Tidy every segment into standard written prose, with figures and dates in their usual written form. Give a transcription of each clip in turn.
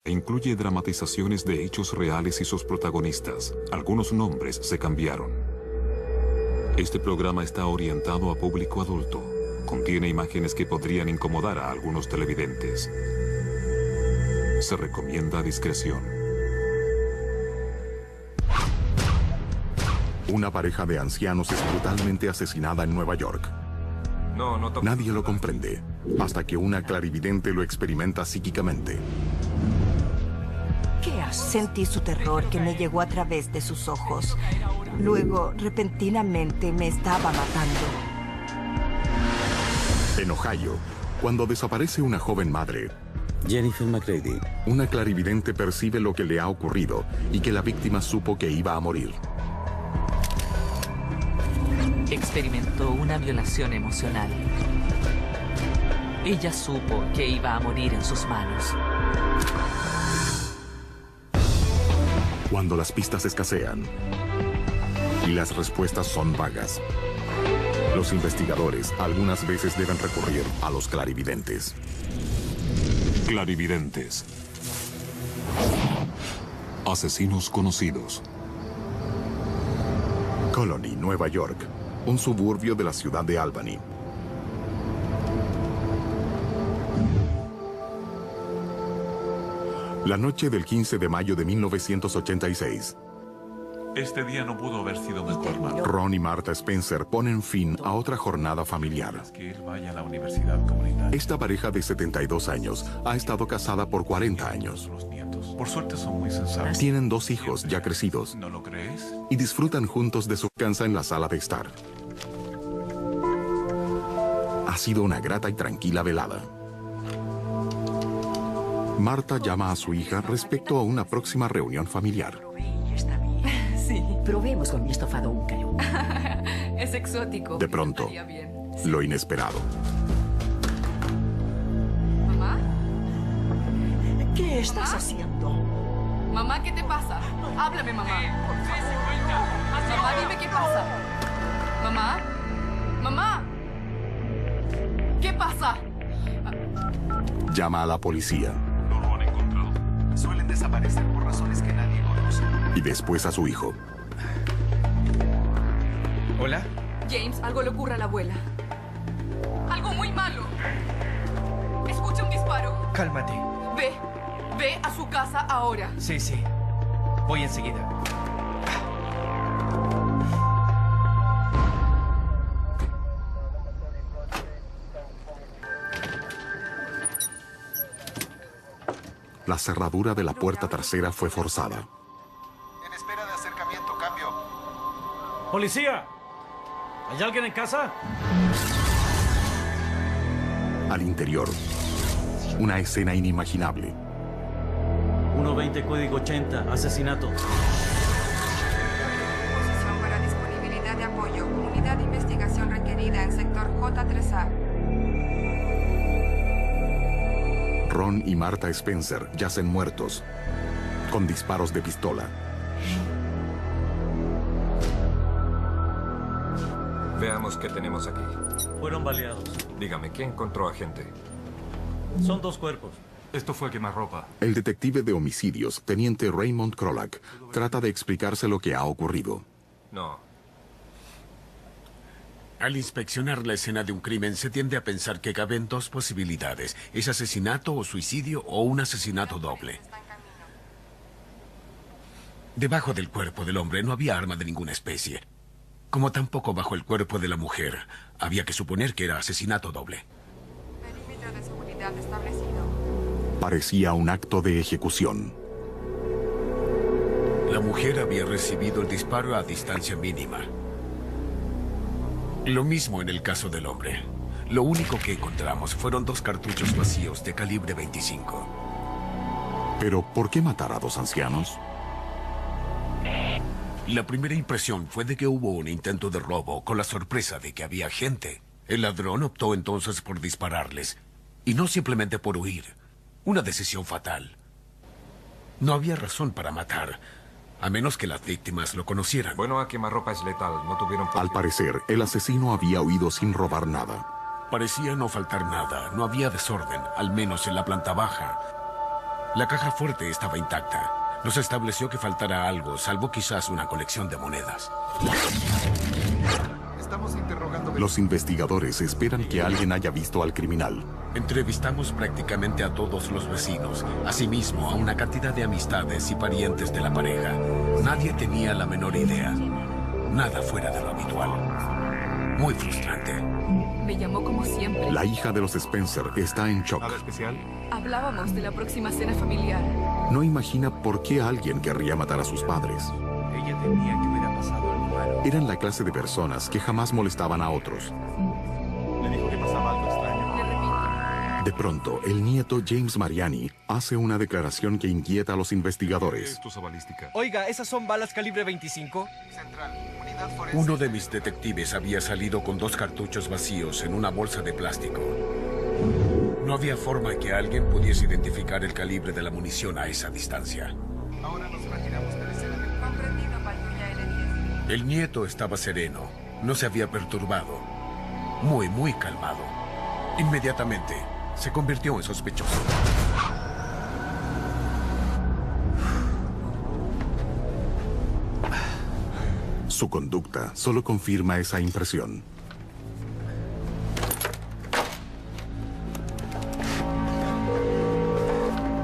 e incluye dramatizaciones de hechos reales y sus protagonistas. Algunos nombres se cambiaron. Este programa está orientado a público adulto. Contiene imágenes que podrían incomodar a algunos televidentes. Se recomienda discreción. Una pareja de ancianos es brutalmente asesinada en Nueva York. Nadie lo comprende, hasta que una clarividente lo experimenta psíquicamente. ¿Qué haces? Sentí su terror que me llegó a través de sus ojos. Luego, repentinamente, me estaba matando. En Ohio, cuando desaparece una joven madre, Jennifer McCready, una clarividente percibe lo que le ha ocurrido y que la víctima supo que iba a morir. Experimentó una violación emocional. Ella supo que iba a morir en sus manos. Cuando las pistas escasean y las respuestas son vagas, los investigadores algunas veces deben recurrir a los clarividentes. Clarividentes. Asesinos conocidos. Colony, Nueva York, un suburbio de la ciudad de Albany. La noche del 15 de mayo de 1986. Este día no pudo haber sido mejor, Marta. Ron y Martha Spencer ponen fin a otra jornada familiar. Que él vaya a la universidad comunitaria. Esta pareja de 72 años ha estado casada por 40 años. Los nietos, por suerte, son muy sensatos. Tienen 2 hijos ya crecidos ¿No lo crees? y disfrutan juntos de su casa en la sala de estar. Ha sido una grata y tranquila velada. Marta llama a su hija respecto a una próxima reunión familiar. Sí. Probemos con mi estofado húngaro. Es exótico. De pronto, Estaría bien. Sí. lo inesperado. ¿Mamá? ¿Qué estás haciendo? Mamá, ¿qué te pasa? Háblame, mamá. Mamá, dime qué pasa. Mamá. Mamá. ¿Qué pasa? Llama a la policía. No lo han encontrado. Suelen desaparecer por razones que nadie conoce. Y después a su hijo. ¿Hola? James, algo le ocurre a la abuela. Algo muy malo. Escucha un disparo. Cálmate. Ve a su casa ahora. Sí. Voy enseguida. La cerradura de la puerta trasera fue forzada. En espera de acercamiento, cambio. ¡Policía! ¿Hay alguien en casa? Al interior, una escena inimaginable. 120 código 80, asesinato. Posición para disponibilidad de apoyo. Unidad de investigación requerida en sector J3A. Ron y Martha Spencer yacen muertos, con disparos de pistola. Veamos qué tenemos aquí. Fueron baleados. Dígame, ¿qué encontró agente? Son 2 cuerpos. Esto fue quemarropa. El detective de homicidios, teniente Raymond Krolak, trata de explicarse lo que ha ocurrido. No. Al inspeccionar la escena de un crimen, se tiende a pensar que caben 2 posibilidades. Es asesinato o suicidio o un asesinato doble. Debajo del cuerpo del hombre no había arma de ninguna especie. Como tampoco bajo el cuerpo de la mujer. Había que suponer que era asesinato doble. Perímetro de seguridad establecido. Parecía un acto de ejecución. La mujer había recibido el disparo a distancia mínima. Lo mismo en el caso del hombre. Lo único que encontramos fueron 2 cartuchos vacíos de calibre 25. Pero, ¿por qué matar a 2 ancianos? La primera impresión fue de que hubo un intento de robo, con la sorpresa de que había gente. El ladrón optó entonces por dispararles, y no simplemente por huir. Una decisión fatal. No había razón para matar, a menos que las víctimas lo conocieran. Bueno, a quemarropa es letal. No tuvieron... Al parecer, el asesino había huido sin robar nada. Parecía no faltar nada. No había desorden, al menos en la planta baja. La caja fuerte estaba intacta. Nos estableció que faltara algo, salvo quizás una colección de monedas. Estamos interrogando... Los investigadores esperan que alguien haya visto al criminal. Entrevistamos prácticamente a todos los vecinos, asimismo a una cantidad de amistades y parientes de la pareja. Nadie tenía la menor idea. Nada fuera de lo habitual. Muy frustrante. Me llamó como siempre. La hija de los Spencer está en shock. ¿Nada especial? Hablábamos de la próxima cena familiar. No imagina por qué alguien querría matar a sus padres. Ella temía que hubiera pasado algo malo. Eran la clase de personas que jamás molestaban a otros. Le dijo que pasaba algo extraño. Le repito. De pronto, el nieto James Mariani hace una declaración que inquieta a los investigadores. Esto balística. Oiga, ¿esas son balas calibre 25? Central, unidad forense. Uno de mis detectives había salido con 2 cartuchos vacíos en una bolsa de plástico. No había forma que alguien pudiese identificar el calibre de la munición a esa distancia. Ahora nos retiramos de la escena del... Comprendido, patrulla L10. El nieto estaba sereno, no se había perturbado. Muy calmado. Inmediatamente, se convirtió en sospechoso. Su conducta solo confirma esa impresión.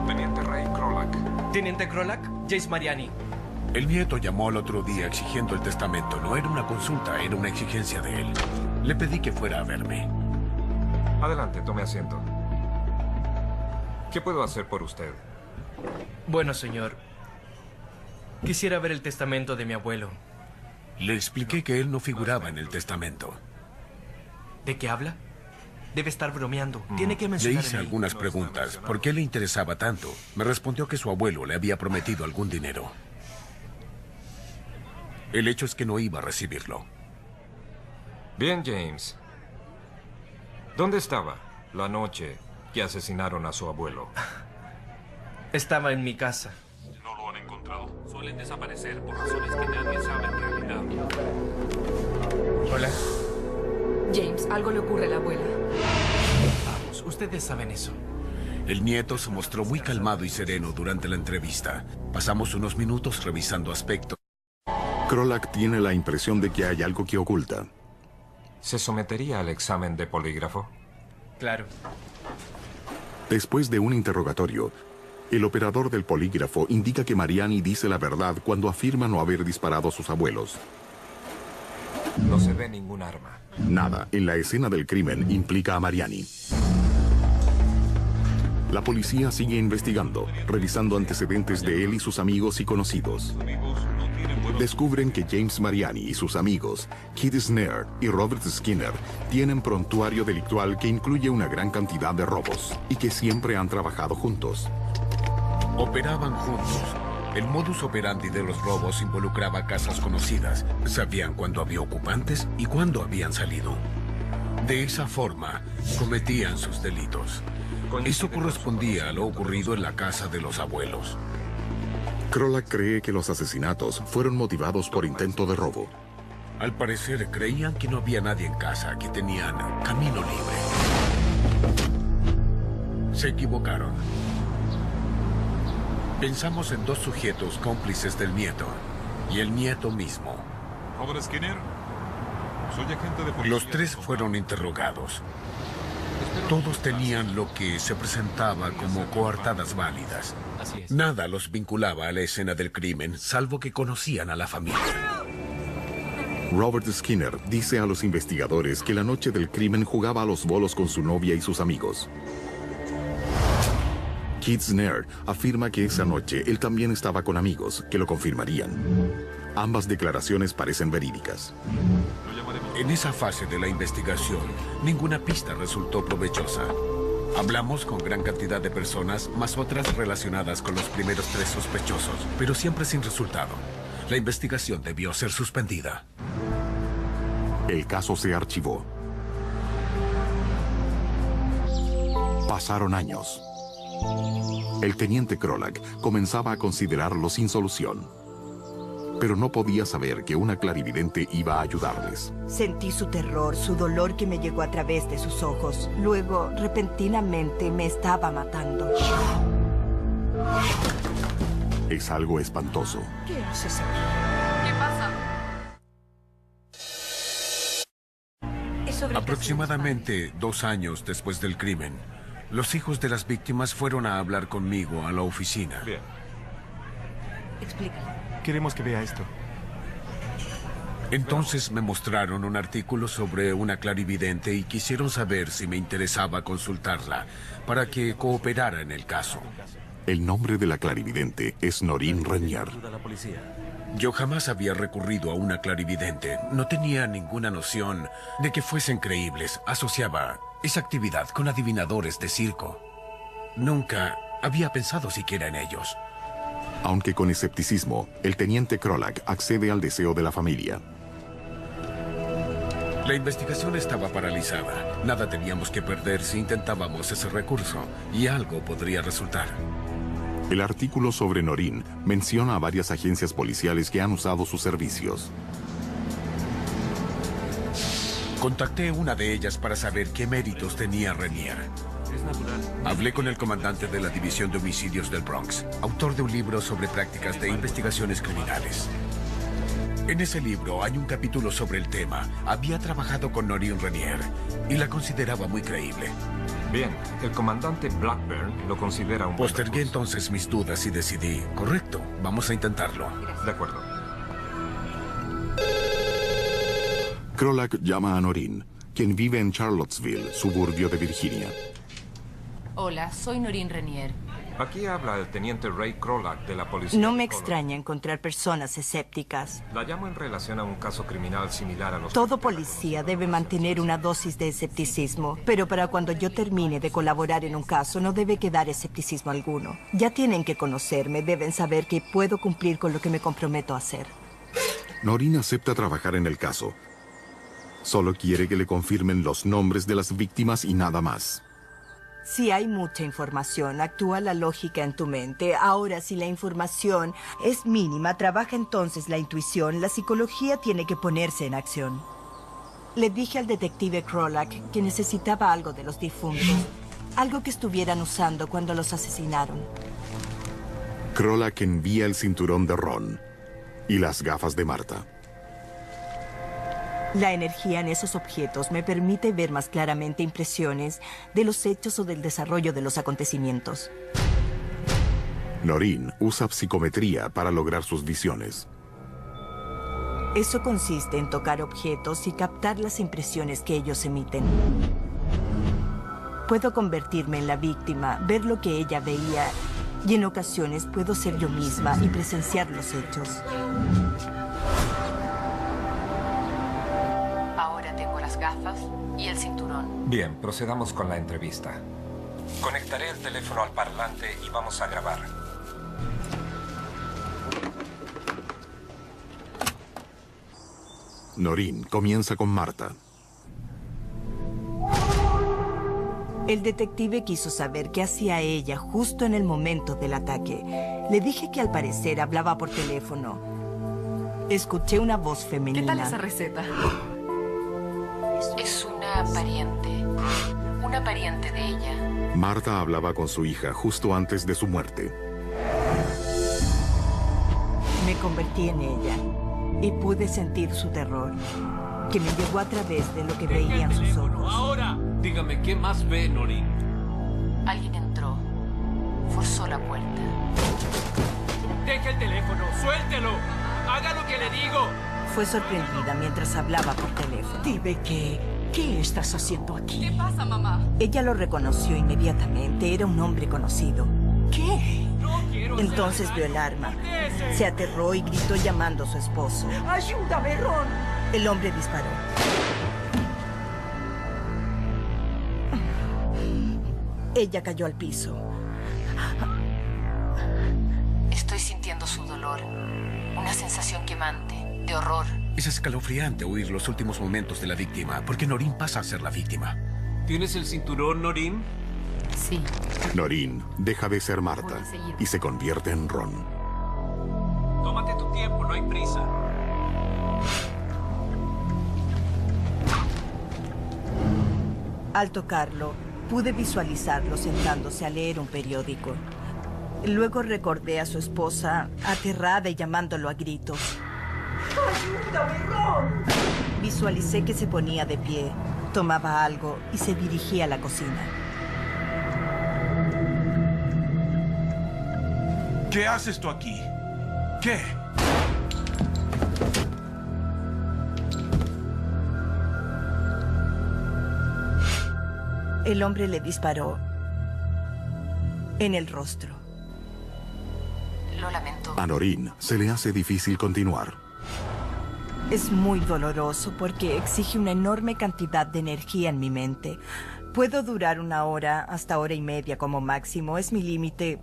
Teniente Ray Krolak. Teniente Krolak, James Mariani. El nieto llamó al otro día exigiendo el testamento. No era una consulta, era una exigencia de él. Le pedí que fuera a verme. Adelante, tome asiento. ¿Qué puedo hacer por usted? Bueno, señor. Quisiera ver el testamento de mi abuelo. Le expliqué que él no figuraba en el testamento. ¿De qué habla? Debe estar bromeando. Tiene que Le mencionar hice en mí. algunas preguntas. ¿Por qué le interesaba tanto? Me respondió que su abuelo le había prometido algún dinero. El hecho es que no iba a recibirlo. Bien, James. ¿Dónde estaba la noche que asesinaron a su abuelo? Estaba en mi casa. No lo han encontrado. Suelen desaparecer por razones que nadie sabe en realidad. Hola. James, algo le ocurre a la abuela. Vamos, ustedes saben eso. El nieto se mostró muy calmado y sereno durante la entrevista. Pasamos unos minutos revisando aspectos. Krolak tiene la impresión de que hay algo que oculta. ¿Se sometería al examen de polígrafo? Claro. Después de un interrogatorio, el operador del polígrafo indica que Mariani dice la verdad cuando afirma no haber disparado a sus abuelos. No se ve ningún arma. Nada en la escena del crimen implica a Mariani. La policía sigue investigando, revisando antecedentes de él y sus amigos y conocidos. Descubren que James Mariani y sus amigos, Kid Snare y Robert Skinner, tienen prontuario delictual que incluye una gran cantidad de robos y que siempre han trabajado juntos. Operaban juntos. El modus operandi de los robos involucraba casas conocidas. Sabían cuándo había ocupantes y cuándo habían salido. De esa forma, cometían sus delitos. Eso correspondía a lo ocurrido en la casa de los abuelos. Krolak cree que los asesinatos fueron motivados por intento de robo. Al parecer, creían que no había nadie en casa, que tenían camino libre. Se equivocaron. Pensamos en 2 sujetos cómplices del nieto y el nieto mismo. Robert Skinner, soy agente de policía. Los 3 fueron interrogados. Todos tenían lo que se presentaba como coartadas válidas. Así es. Nada los vinculaba a la escena del crimen, salvo que conocían a la familia. Robert Skinner dice a los investigadores que la noche del crimen jugaba a los bolos con su novia y sus amigos. Kid Snare afirma que esa noche él también estaba con amigos, que lo confirmarían. Ambas declaraciones parecen verídicas. En esa fase de la investigación, ninguna pista resultó provechosa. Hablamos con gran cantidad de personas, más otras relacionadas con los primeros 3 sospechosos, pero siempre sin resultado. La investigación debió ser suspendida. El caso se archivó. Pasaron años. El teniente Krolak comenzaba a considerarlo sin solución. Pero no podía saber que una clarividente iba a ayudarles. Sentí su terror, su dolor que me llegó a través de sus ojos. Luego, repentinamente, me estaba matando. Es algo espantoso. ¿Qué haces aquí? ¿Qué pasa? Aproximadamente 2 años después del crimen, los hijos de las víctimas fueron a hablar conmigo a la oficina. Bien. Explícalo. Queremos que vea esto. Entonces me mostraron un artículo sobre una clarividente y quisieron saber si me interesaba consultarla para que cooperara en el caso. El nombre de la clarividente es Noreen Renier. Yo jamás había recurrido a una clarividente. No tenía ninguna noción de que fuesen creíbles. Asociaba esa actividad con adivinadores de circo. Nunca había pensado siquiera en ellos. Aunque con escepticismo, el teniente Krolak accede al deseo de la familia. La investigación estaba paralizada. Nada teníamos que perder si intentábamos ese recurso, y algo podría resultar. El artículo sobre Noreen menciona a varias agencias policiales que han usado sus servicios. Contacté una de ellas para saber qué méritos tenía Renier. Hablé con el comandante de la División de Homicidios del Bronx, autor de un libro sobre prácticas de investigaciones criminales. En ese libro hay un capítulo sobre el tema. Había trabajado con Noreen Renier y la consideraba muy creíble. Bien, el comandante Blackburn lo considera un buen Postergué recurso. entonces mis dudas y decidí, correcto, vamos a intentarlo. De acuerdo. Krolak llama a Noreen, quien vive en Charlottesville, suburbio de Virginia. Hola, soy Noreen Renier. Aquí habla el teniente Ray Krolak de la policía. No me de Colorado. extraña encontrar personas escépticas. La llamo en relación a un caso criminal similar a los... Todo policía debe mantener una dosis de escepticismo, pero para cuando yo termine de colaborar en un caso no debe quedar escepticismo alguno. Ya tienen que conocerme, deben saber que puedo cumplir con lo que me comprometo a hacer. Noreen acepta trabajar en el caso. Solo quiere que le confirmen los nombres de las víctimas y nada más. Si hay mucha información, actúa la lógica en tu mente. Ahora, si la información es mínima, trabaja entonces la intuición. La psicología tiene que ponerse en acción. Le dije al detective Krolak que necesitaba algo de los difuntos. Algo que estuvieran usando cuando los asesinaron. Krolak envía el cinturón de Ron y las gafas de Marta. La energía en esos objetos me permite ver más claramente impresiones de los hechos o del desarrollo de los acontecimientos. Noreen usa psicometría para lograr sus visiones. Eso consiste en tocar objetos y captar las impresiones que ellos emiten. Puedo convertirme en la víctima, ver lo que ella veía, y en ocasiones puedo ser yo misma y presenciar los hechos. Ahora tengo las gafas y el cinturón. Bien, procedamos con la entrevista. Conectaré el teléfono al parlante y vamos a grabar. Noreen comienza con Marta. El detective quiso saber qué hacía ella justo en el momento del ataque. Le dije que al parecer hablaba por teléfono. Escuché una voz femenina. ¿Qué tal esa receta? Es una pariente de ella. Marta hablaba con su hija justo antes de su muerte. Me convertí en ella y pude sentir su terror, que me llegó a través de lo que veían sus ojos. Ahora, dígame, ¿qué más ve, Noreen? Alguien entró. Forzó la puerta. Deje el teléfono, suéltelo. Haga lo que le digo. Fue sorprendida mientras hablaba por teléfono. Dime ¿qué estás haciendo aquí? ¿Qué pasa, mamá? Ella lo reconoció inmediatamente. Era un hombre conocido. ¿Qué? Entonces vio el arma. Se aterró y gritó llamando a su esposo. ¡Ayúdame, Ron! El hombre disparó. Ella cayó al piso. Estoy sintiendo su dolor. Una sensación quemante, de horror. Es escalofriante oír los últimos momentos de la víctima, porque Noreen pasa a ser la víctima. ¿Tienes el cinturón, Noreen? Sí. Noreen deja de ser Marta y se convierte en Ron. Tómate tu tiempo, no hay prisa. Al tocarlo, pude visualizarlo sentándose a leer un periódico. Luego recordé a su esposa, aterrada y llamándolo a gritos. ¡Ayúdame, Ron! Visualicé que se ponía de pie, tomaba algo y se dirigía a la cocina. ¿Qué haces tú aquí? ¿Qué? El hombre le disparó en el rostro. Lo lamento. A Noreen se le hace difícil continuar. Es muy doloroso porque exige una enorme cantidad de energía en mi mente. Puedo durar 1 hora hasta 1 hora y media como máximo. Es mi límite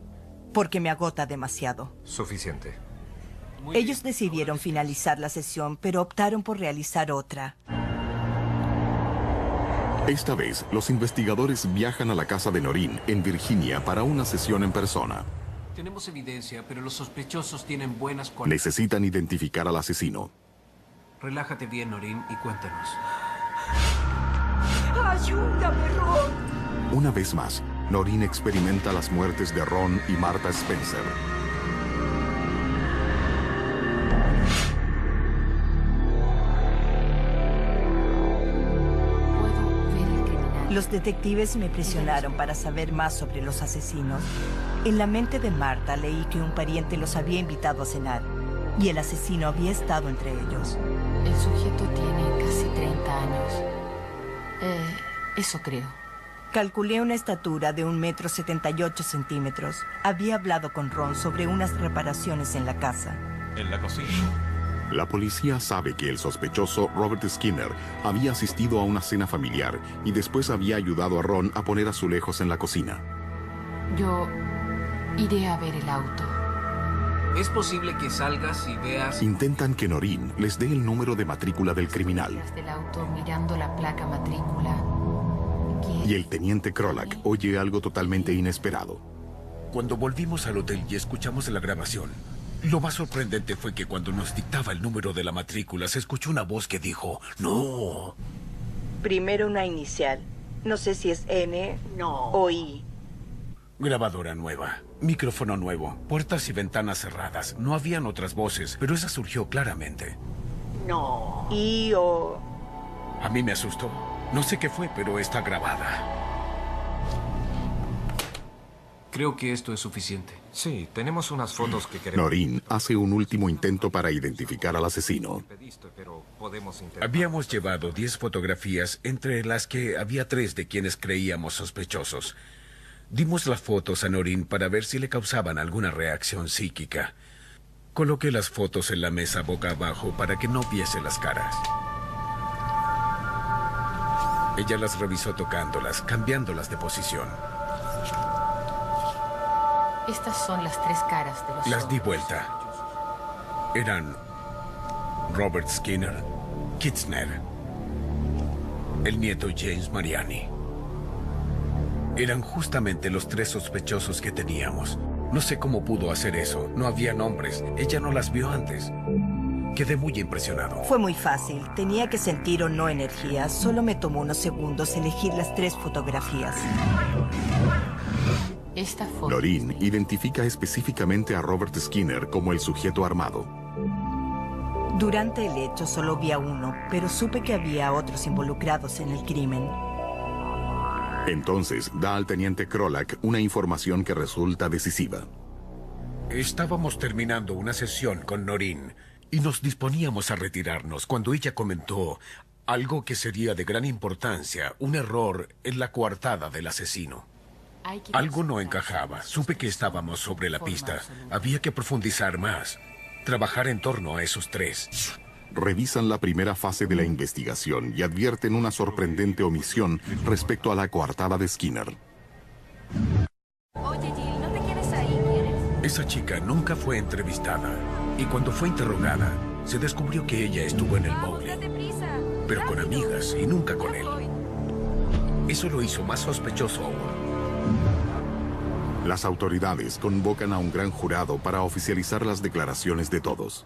porque me agota demasiado. Suficiente. Ellos decidieron finalizar la sesión, pero optaron por realizar otra. Esta vez, los investigadores viajan a la casa de Noreen en Virginia para una sesión en persona. Tenemos evidencia, pero los sospechosos tienen buenas cualidades. Necesitan identificar al asesino. Relájate bien, Noreen, y cuéntanos. ¡Ayúdame, Ron! Una vez más, Noreen experimenta las muertes de Ron y Martha Spencer. Los detectives me presionaron para saber más sobre los asesinos. En la mente de Martha leí que un pariente los había invitado a cenar y el asesino había estado entre ellos. El sujeto tiene casi 30 años. Eso creo. Calculé una estatura de 1,78 m. Había hablado con Ron sobre unas reparaciones en la casa. En la cocina. La policía sabe que el sospechoso Robert Skinner había asistido a una cena familiar y después había ayudado a Ron a poner azulejos en la cocina. Yo iré a ver el auto. Es posible que salgas y veas... Intentan que Noreen les dé el número de matrícula del criminal. Del auto mirando la placa matrícula. Y el teniente Krolak oye algo totalmente inesperado. Cuando volvimos al hotel y escuchamos la grabación, lo más sorprendente fue que cuando nos dictaba el número de la matrícula se escuchó una voz que dijo, ¡no! Primero una inicial. No sé si es N o I. Grabadora nueva, micrófono nuevo, puertas y ventanas cerradas. No habían otras voces, pero esa surgió claramente. No. I o... A mí me asustó. No sé qué fue, pero está grabada. Creo que esto es suficiente. Sí, tenemos unas fotos que queremos... Noreen hace un último intento para identificar al asesino. Habíamos llevado 10 fotografías, entre las que había 3 de quienes creíamos sospechosos. Dimos las fotos a Noreen para ver si le causaban alguna reacción psíquica. Coloqué las fotos en la mesa boca abajo para que no viese las caras. Ella las revisó tocándolas, cambiándolas de posición. Estas son las 3 caras de los Las di hombres. vuelta. Eran Robert Skinner, Kitzner, el nieto James Mariani. Eran justamente los 3 sospechosos que teníamos. No sé cómo pudo hacer eso. No había nombres. Ella no las vio antes. Quedé muy impresionado. Fue muy fácil. Tenía que sentir o no energía. Solo me tomó unos segundos elegir las 3 fotografías. Esta foto. Noreen identifica específicamente a Robert Skinner como el sujeto armado. Durante el hecho solo vi a uno, pero supe que había otros involucrados en el crimen. Entonces da al teniente Krolak una información que resulta decisiva. Estábamos terminando una sesión con Noreen y nos disponíamos a retirarnos cuando ella comentó algo que sería de gran importancia, un error en la coartada del asesino. Algo no encajaba. Supe que estábamos sobre la pista. Había que profundizar más. Trabajar en torno a esos 3. Revisan la primera fase de la investigación y advierten una sorprendente omisión respecto a la coartada de Skinner. Oye, Jill, ¿no te quieres ahí, quieres? Esa chica nunca fue entrevistada. Y cuando fue interrogada, se descubrió que ella estuvo en el bowling. Pero con amigas y nunca con él. Eso lo hizo más sospechoso aún. Las autoridades convocan a un gran jurado para oficializar las declaraciones de todos.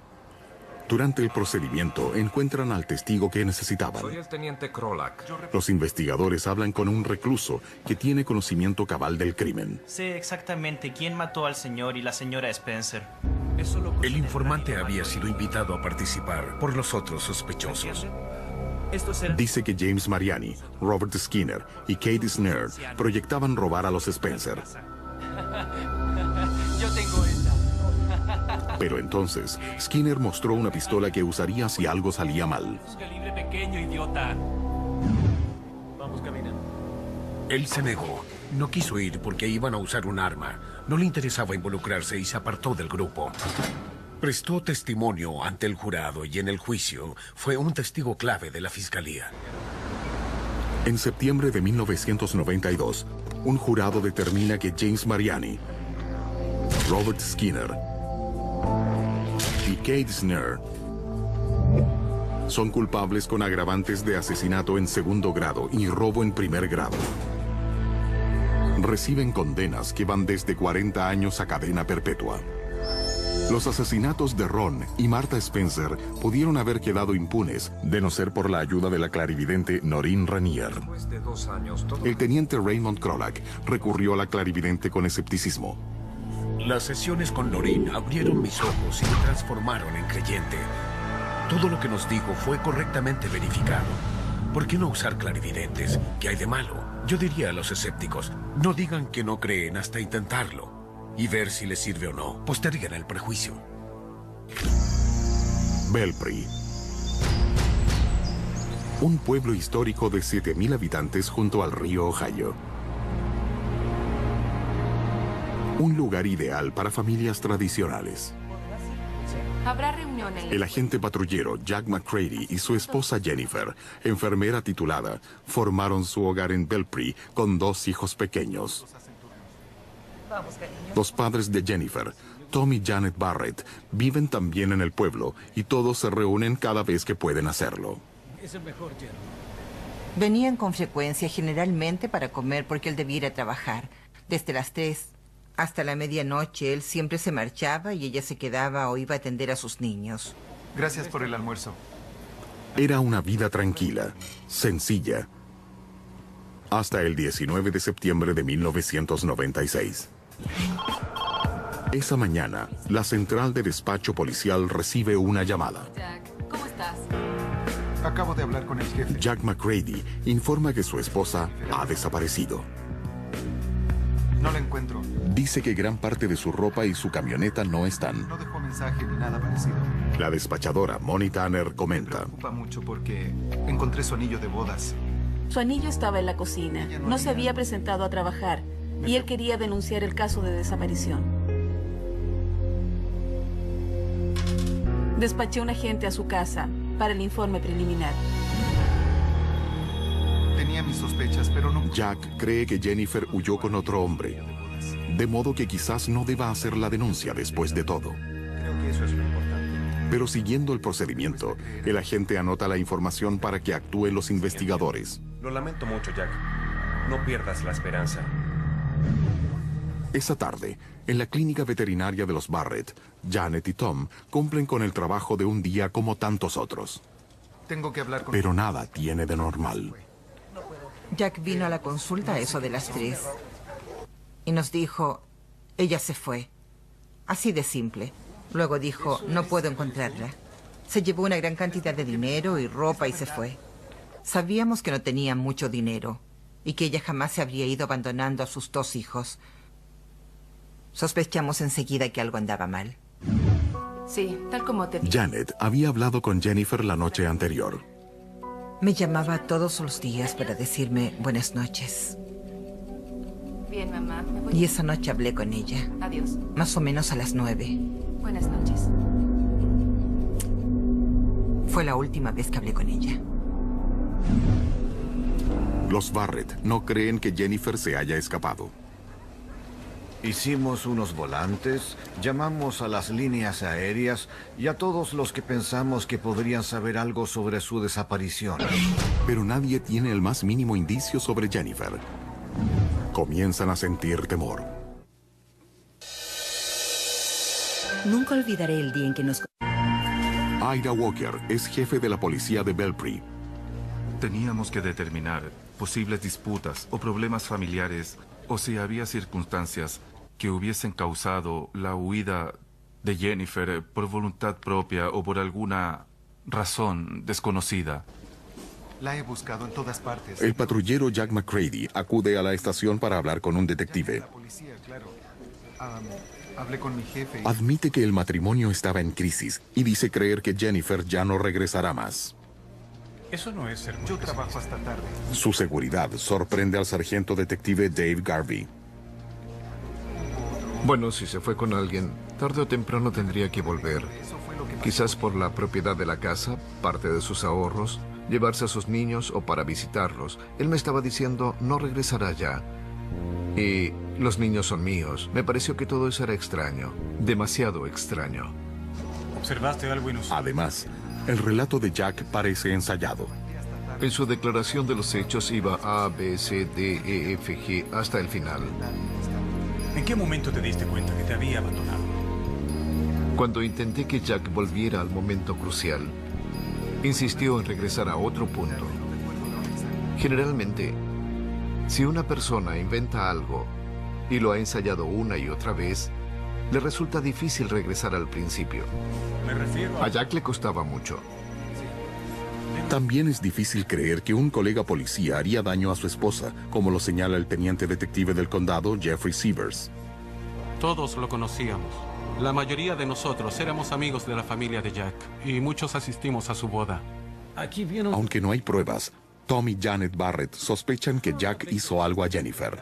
Durante el procedimiento, encuentran al testigo que necesitaban. Soy el teniente Krolak. Los investigadores hablan con un recluso que tiene conocimiento cabal del crimen. Sé exactamente quién mató al señor y la señora Spencer. El informante había sido invitado a participar por los otros sospechosos. Dice que James Mariani, Robert Skinner y Kate Snare proyectaban robar a los Spencer. Yo tengo esta. Pero entonces, Skinner mostró una pistola que usaría si algo salía mal. Un calibre pequeño, idiota. Vamos caminando. Él se negó. No quiso ir porque iban a usar un arma. No le interesaba involucrarse y se apartó del grupo. Prestó testimonio ante el jurado y en el juicio fue un testigo clave de la fiscalía. En septiembre de 1992, un jurado determina que James Mariani, Robert Skinner y Kate Snare son culpables con agravantes de asesinato en segundo grado y robo en primer grado. Reciben condenas que van desde 40 años a cadena perpetua. Los asesinatos de Ron y Martha Spencer pudieron haber quedado impunes de no ser por la ayuda de la clarividente Noreen Ranier. Después de 2 años, todo... El teniente Raymond Krolak recurrió a la clarividente con escepticismo. Las sesiones con Noreen abrieron mis ojos y me transformaron en creyente. Todo lo que nos dijo fue correctamente verificado. ¿Por qué no usar clarividentes? ¿Qué hay de malo? Yo diría a los escépticos, no digan que no creen hasta intentarlo. Y ver si les sirve o no. Posterguen el prejuicio. Belpre. Un pueblo histórico de 7,000 habitantes junto al río Ohio. Un lugar ideal para familias tradicionales. Habrá reunión en El agente patrullero Jack McCready y su esposa Jennifer, enfermera titulada, formaron su hogar en Belpre con 2 hijos pequeños. Los padres de Jennifer, Tom y Janet Barrett, viven también en el pueblo y todos se reúnen cada vez que pueden hacerlo. Es el mejor yerno. Venían con frecuencia, generalmente para comer porque él debía ir a trabajar. Desde las 3 hasta la medianoche él siempre se marchaba y ella se quedaba o iba a atender a sus niños. Gracias por el almuerzo. Era una vida tranquila, sencilla, hasta el 19 de septiembre de 1996. Esa mañana, la central de despacho policial recibe una llamada. Jack, ¿cómo estás? Acabo de hablar con el jefe. Jack McCready informa que su esposa ha desaparecido. No la encuentro. Dice que gran parte de su ropa y su camioneta no están. No dejó mensaje ni nada parecido. La despachadora, Monty Tanner, comenta. Me preocupa mucho porque encontré su anillo de bodas. Su anillo estaba en la cocina. No se había presentado a trabajar y él quería denunciar el caso de desaparición. Despaché a un agente a su casa para el informe preliminar. Tenía mis sospechas, pero no... Jack cree que Jennifer huyó con otro hombre, de modo que quizás no deba hacer la denuncia después de todo. Creo que eso es lo importante. Pero siguiendo el procedimiento, el agente anota la información para que actúen los investigadores. Lo lamento mucho, Jack. No pierdas la esperanza. Esa tarde, en la clínica veterinaria de los Barrett, Janet y Tom cumplen con el trabajo de un día como tantos otros. Tengo que hablar con... Pero nada tiene de normal. Jack vino a la consulta a eso de las 3 y nos dijo, ella se fue. Así de simple. Luego dijo, no puedo encontrarla. Se llevó una gran cantidad de dinero y ropa y se fue. Sabíamos que no tenía mucho dinero y que ella jamás se habría ido abandonando a sus 2 hijos. Sospechamos enseguida que algo andaba mal. Sí, tal como te dije. Janet había hablado con Jennifer la noche anterior. Me llamaba todos los días para decirme buenas noches. Bien, mamá. Me voy. Y esa noche hablé con ella. Adiós. Más o menos a las 9. Buenas noches. Fue la última vez que hablé con ella. Los Barrett no creen que Jennifer se haya escapado. Hicimos unos volantes, llamamos a las líneas aéreas y a todos los que pensamos que podrían saber algo sobre su desaparición. Pero nadie tiene el más mínimo indicio sobre Jennifer. Comienzan a sentir temor. Nunca olvidaré el día en que nos... Ida Walker es jefe de la policía de Belpre. Teníamos que determinar posibles disputas o problemas familiares o si había circunstancias que hubiesen causado la huida de Jennifer por voluntad propia o por alguna razón desconocida. La he buscado en todas partes. El patrullero Jack McCready acude a la estación para hablar con un detective. La policía, claro. Hablé con mi jefe. Admite que el matrimonio estaba en crisis y dice creer que Jennifer ya no regresará más. Eso no es ser muy Yo trabajo hasta tarde. Su seguridad sorprende al sargento detective Dave Garvey. Bueno, si se fue con alguien, tarde o temprano tendría que volver. Quizás por la propiedad de la casa, parte de sus ahorros, llevarse a sus niños o para visitarlos. Él me estaba diciendo, no regresará ya. Y los niños son míos. Me pareció que todo eso era extraño. Demasiado extraño. ¿Observaste algo inusual? Además, el relato de Jack parece ensayado. En su declaración de los hechos iba A, B, C, D, E, F, G hasta el final. ¿En qué momento te diste cuenta que te había abandonado? Cuando intenté que Jack volviera al momento crucial, insistió en regresar a otro punto. Generalmente, si una persona inventa algo y lo ha ensayado una y otra vez, le resulta difícil regresar al principio. Me refiero a Jack le costaba mucho. También es difícil creer que un colega policía haría daño a su esposa, como lo señala el teniente detective del condado, Jeffrey Sievers. Todos lo conocíamos. La mayoría de nosotros éramos amigos de la familia de Jack y muchos asistimos a su boda. Aunque no hay pruebas, Tom y Janet Barrett sospechan que Jack hizo algo a Jennifer.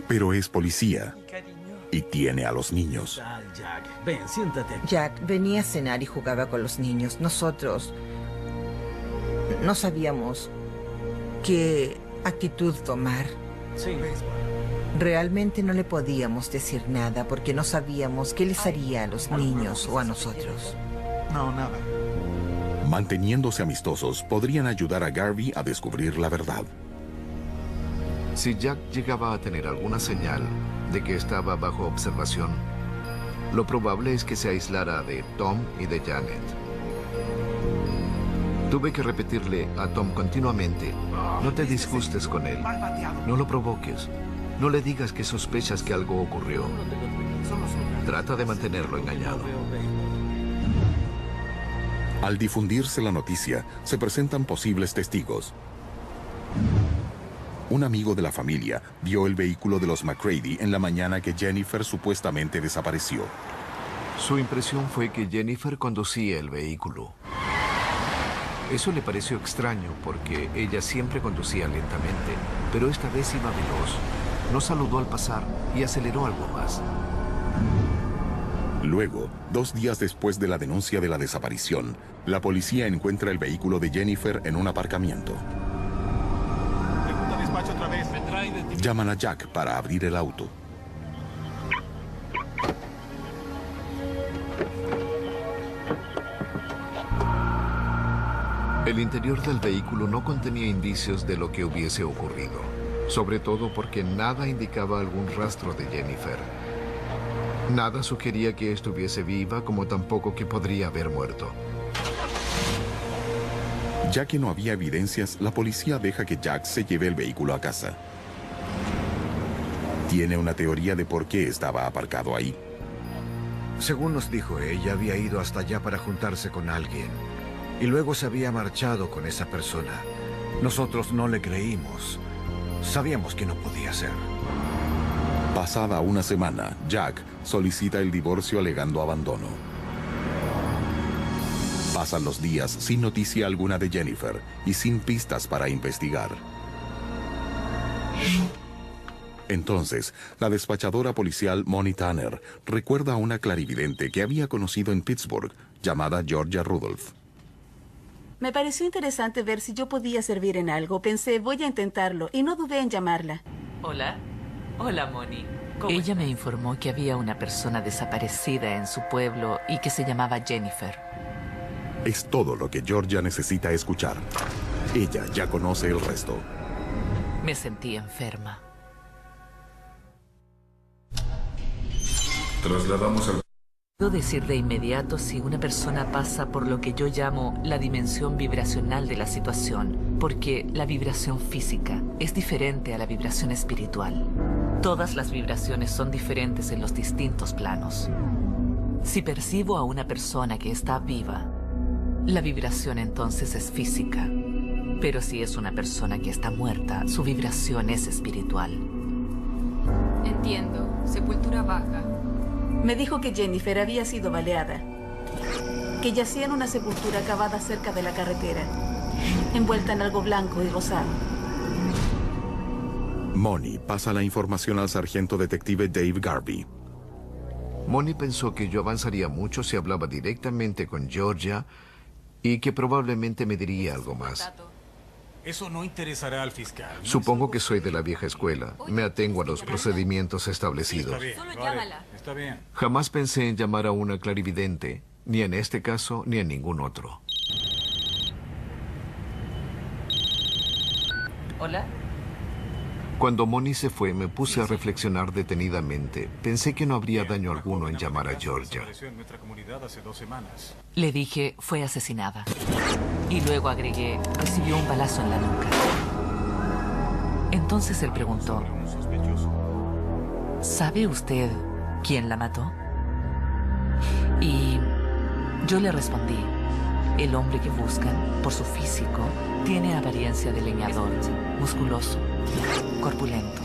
Pero es policía y tiene a los niños. Jack, ven, siéntate. Jack venía a cenar y jugaba con los niños. Nosotros no sabíamos qué actitud tomar. Sí. Realmente no le podíamos decir nada porque no sabíamos qué les haría a los niños o a nosotros. No, nada. Manteniéndose amistosos, podrían ayudar a Garvey a descubrir la verdad. Si Jack llegaba a tener alguna señal de que estaba bajo observación, lo probable es que se aislara de Tom y de Janet. Tuve que repetirle a Tom continuamente, no te disgustes con él, no lo provoques, no le digas que sospechas que algo ocurrió. Trata de mantenerlo engañado. Al difundirse la noticia, se presentan posibles testigos. Un amigo de la familia vio el vehículo de los McCready en la mañana que Jennifer supuestamente desapareció. Su impresión fue que Jennifer conducía el vehículo. Eso le pareció extraño porque ella siempre conducía lentamente, pero esta vez iba veloz. No saludó al pasar y aceleró algo más. Luego, 2 días después de la denuncia de la desaparición, la policía encuentra el vehículo de Jennifer en un aparcamiento. Llaman a Jack para abrir el auto. El interior del vehículo no contenía indicios de lo que hubiese ocurrido, sobre todo porque nada indicaba algún rastro de Jennifer. Nada sugería que estuviese viva, como tampoco que podría haber muerto. Ya que no había evidencias, la policía deja que Jack se lleve el vehículo a casa. Tiene una teoría de por qué estaba aparcado ahí. Según nos dijo, ella había ido hasta allá para juntarse con alguien. Y luego se había marchado con esa persona. Nosotros no le creímos. Sabíamos que no podía ser. Pasada una semana, Jack solicita el divorcio alegando abandono. Pasan los días sin noticia alguna de Jennifer y sin pistas para investigar. Entonces, la despachadora policial Monty Tanner recuerda a una clarividente que había conocido en Pittsburgh, llamada Georgia Rudolph. Me pareció interesante ver si yo podía servir en algo. Pensé, voy a intentarlo, y no dudé en llamarla. Hola. Hola, Moni. Ella me informó que había una persona desaparecida en su pueblo y que se llamaba Jennifer. Es todo lo que Georgia necesita escuchar. Ella ya conoce el resto. Me sentí enferma. Trasladamos al Puedo decir de inmediato si una persona pasa por lo que yo llamo la dimensión vibracional de la situación, porque la vibración física es diferente a la vibración espiritual. Todas las vibraciones son diferentes en los distintos planos. Si percibo a una persona que está viva, la vibración entonces es física. Pero si es una persona que está muerta, su vibración es espiritual. Entiendo. Sepultura baja. Me dijo que Jennifer había sido baleada, que yacía en una sepultura cavada cerca de la carretera, envuelta en algo blanco y rosado. Moni pasa la información al sargento detective Dave Garvey. Moni pensó que yo avanzaría mucho si hablaba directamente con Georgia y que probablemente me diría algo más. Eso no interesará al fiscal. Supongo que soy de la vieja escuela. Me atengo a los procedimientos establecidos. Está bien, Solo llámala. Está bien. Jamás pensé en llamar a una clarividente, ni en este caso ni en ningún otro. ¿Hola? Cuando Moni se fue, me puse a reflexionar detenidamente. Pensé que no habría daño alguno en llamar a Georgia. Le dije, fue asesinada. Y luego agregué, recibió un balazo en la nuca. Entonces él preguntó, ¿sabe usted quién la mató? Y yo le respondí, el hombre que buscan, por su físico, tiene apariencia de leñador, musculoso, corpulento.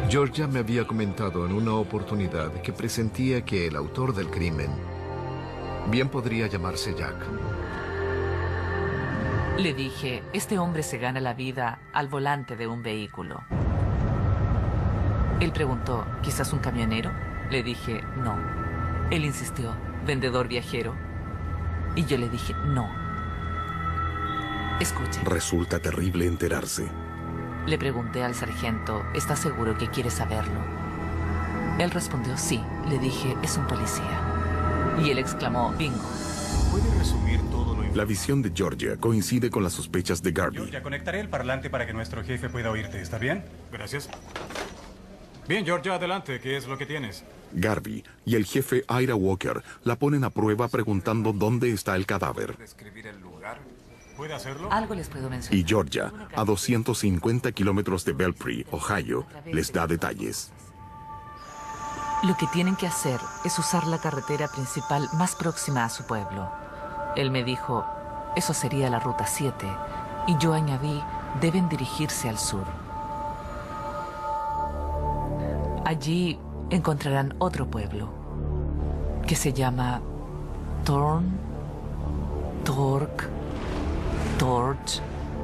Georgia me había comentado en una oportunidad que presentía que el autor del crimen bien podría llamarse Jack. Le dije, este hombre se gana la vida al volante de un vehículo. Él preguntó, ¿quizás un camionero? Le dije, no. Él insistió, ¿vendedor viajero? Y yo le dije, no. Escuche. Resulta terrible enterarse. Le pregunté al sargento, ¿está seguro que quiere saberlo? Él respondió, sí. Le dije, es un policía. Y él exclamó, bingo. ¿Puede resumir todo lo La visión de Georgia coincide con las sospechas de Garvey. Georgia, conectaré el parlante para que nuestro jefe pueda oírte. ¿Está bien? Gracias. Bien, Georgia, adelante. ¿Qué es lo que tienes? Garvey y el jefe Ira Walker la ponen a prueba preguntando dónde está el cadáver. ¿Puede hacerlo? Algo les puedo mencionar. Y Georgia, a 250 kilómetros de Belpre, Ohio, les da detalles. Lo que tienen que hacer es usar la carretera principal más próxima a su pueblo. Él me dijo, eso sería la ruta 7, y yo añadí, deben dirigirse al sur. Allí encontrarán otro pueblo, que se llama Torch.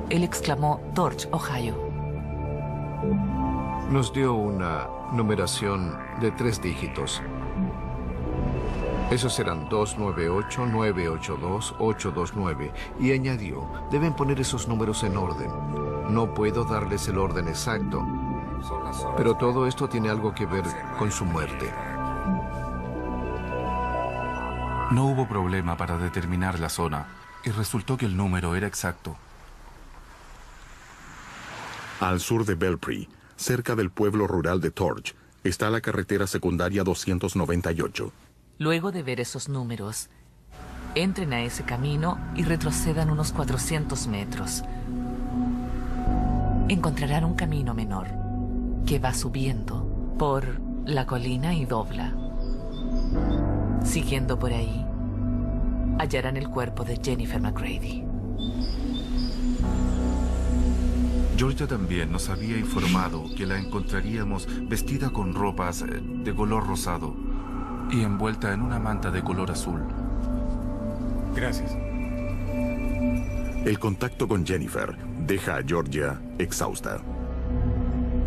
Él exclamó, Torch, Ohio. Nos dio una numeración de 3 dígitos. Esos eran 298, 982, 829. Y añadió, deben poner esos números en orden. No puedo darles el orden exacto, pero todo esto tiene algo que ver con su muerte. No hubo problema para determinar la zona, y resultó que el número era exacto. Al sur de Belpre, cerca del pueblo rural de Torch, está la carretera secundaria 298. Luego de ver esos números, entren a ese camino y retrocedan unos 400 metros. Encontrarán un camino menor que va subiendo por la colina y dobla. Siguiendo por ahí, hallarán el cuerpo de Jennifer McGrady. Georgia también nos había informado que la encontraríamos vestida con ropas de color rosado y envuelta en una manta de color azul. Gracias. El contacto con Jennifer deja a Georgia exhausta.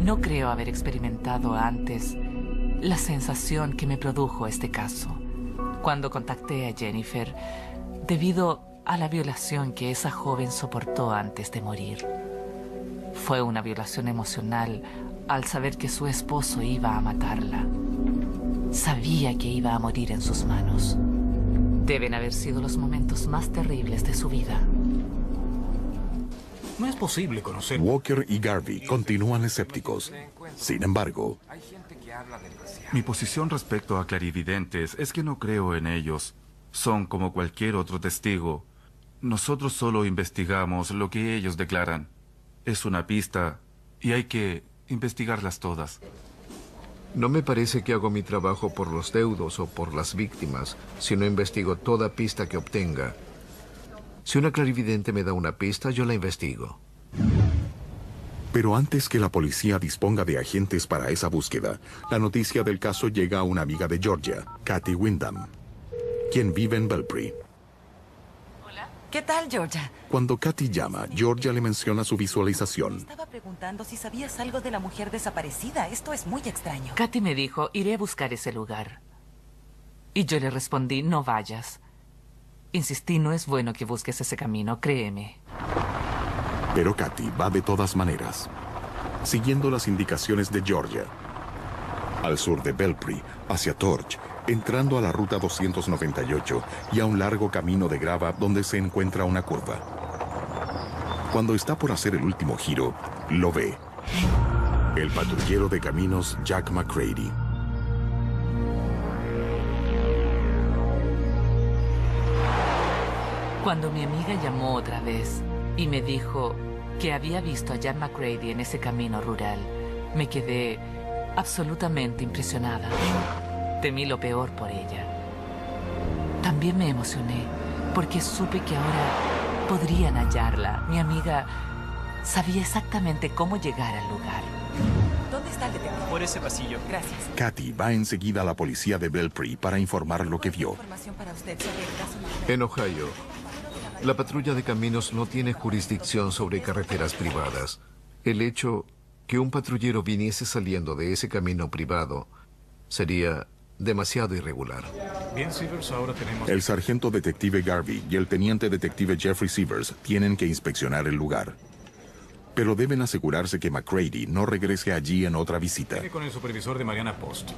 No creo haber experimentado antes la sensación que me produjo este caso cuando contacté a Jennifer debido a la violación que esa joven soportó antes de morir. Fue una violación emocional al saber que su esposo iba a matarla. Sabía que iba a morir en sus manos. Deben haber sido los momentos más terribles de su vida. No es posible conocer. Walker y Garvey continúan escépticos. Sin embargo, mi posición respecto a clarividentes es que no creo en ellos. Son como cualquier otro testigo. Nosotros solo investigamos lo que ellos declaran. Es una pista y hay que investigarlas todas. No me parece que hago mi trabajo por los deudos o por las víctimas, si no investigo toda pista que obtenga. Si una clarividente me da una pista, yo la investigo. Pero antes que la policía disponga de agentes para esa búsqueda, la noticia del caso llega a una amiga de Georgia, Kathy Wyndham, quien vive en Belpre. ¿Qué tal, Georgia? Cuando Kathy llama, Georgia le menciona su visualización. Estaba preguntando si sabías algo de la mujer desaparecida. Esto es muy extraño. Kathy me dijo, iré a buscar ese lugar. Y yo le respondí, no vayas. Insistí, no es bueno que busques ese camino, créeme. Pero Kathy va de todas maneras, siguiendo las indicaciones de Georgia. Al sur de Belpre, hacia Torch, entrando a la ruta 298 y a un largo camino de grava donde se encuentra una curva. Cuando está por hacer el último giro, lo ve. El patrullero de caminos Jack McCready. Cuando mi amiga llamó otra vez y me dijo que había visto a Jack McCready en ese camino rural, me quedé absolutamente impresionada. Temí lo peor por ella. También me emocioné porque supe que ahora podrían hallarla. Mi amiga sabía exactamente cómo llegar al lugar. ¿Dónde está el detective? Por ese pasillo. Gracias. Kathy va enseguida a la policía de Belpre para informar lo que vio. Información para usted sobre el caso. En Ohio, la patrulla de caminos no tiene jurisdicción sobre carreteras privadas. El hecho que un patrullero viniese saliendo de ese camino privado sería demasiado irregular. Bien, Severs, ahora tenemos... El sargento detective Garvey y el teniente detective Jeffrey Severs tienen que inspeccionar el lugar. Pero deben asegurarse que McCready no regrese allí en otra visita. Sigue con el supervisor de Mariana Post.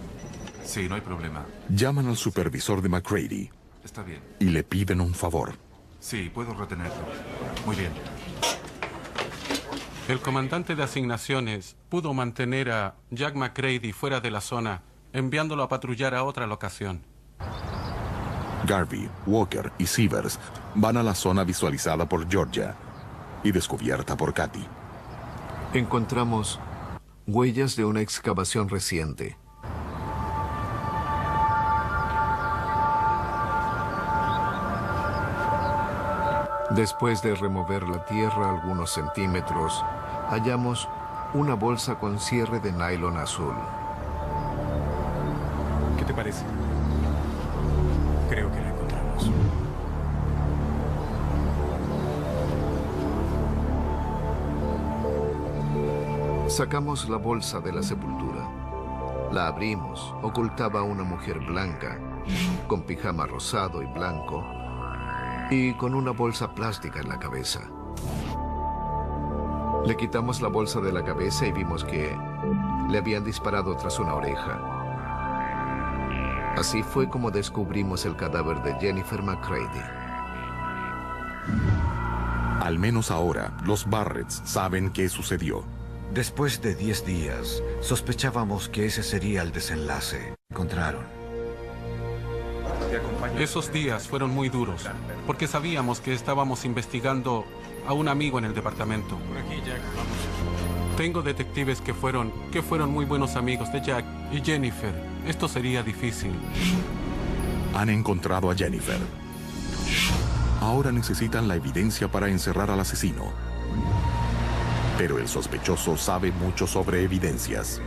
Sí, no hay problema. Llaman al supervisor de McCready. Está bien. Y le piden un favor. Sí, puedo retenerlo. Muy bien. El comandante de asignaciones pudo mantener a Jack McCready fuera de la zona, enviándolo a patrullar a otra locación. Garvey, Walker y Severs van a la zona visualizada por Georgia y descubierta por Kathy. Encontramos huellas de una excavación reciente. Después de remover la tierra algunos centímetros, hallamos una bolsa con cierre de nylon azul. ¿Qué te parece? Creo que la encontramos. Sacamos la bolsa de la sepultura. La abrimos. Ocultaba a una mujer blanca, con pijama rosado y blanco, y con una bolsa plástica en la cabeza. Le quitamos la bolsa de la cabeza y vimos que le habían disparado tras una oreja. Así fue como descubrimos el cadáver de Jennifer McCready. Al menos ahora, los Barretts saben qué sucedió. Después de 10 días, sospechábamos que ese sería el desenlace. Encontraron. Esos días fueron muy duros, porque sabíamos que estábamos investigando a un amigo en el departamento. Por aquí, Jack, vamos. Tengo detectives que fueron muy buenos amigos de Jack y Jennifer. Esto sería difícil. Han encontrado a Jennifer. Ahora necesitan la evidencia para encerrar al asesino. Pero el sospechoso sabe mucho sobre evidencias.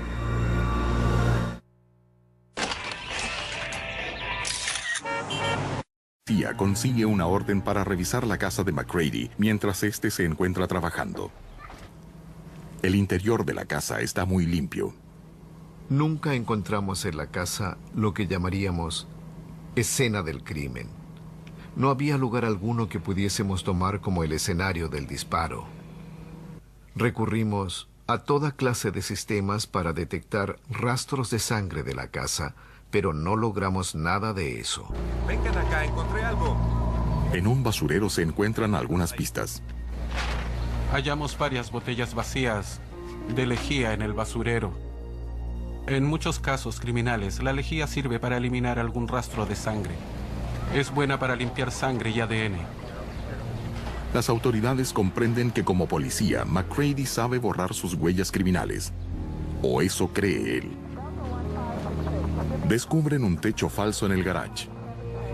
Tía consigue una orden para revisar la casa de McCready mientras este se encuentra trabajando. El interior de la casa está muy limpio. Nunca encontramos en la casa lo que llamaríamos escena del crimen. No había lugar alguno que pudiésemos tomar como el escenario del disparo. Recurrimos a toda clase de sistemas para detectar rastros de sangre de la casa, pero no logramos nada de eso. Vengan acá, encontré algo. En un basurero se encuentran algunas pistas. hallamos varias botellas vacías de lejía en el basurero. En muchos casos criminales, la lejía sirve para eliminar algún rastro de sangre. Es buena para limpiar sangre y ADN. Las autoridades comprenden que como policía, McCready sabe borrar sus huellas criminales. O eso cree él. Descubren un techo falso en el garage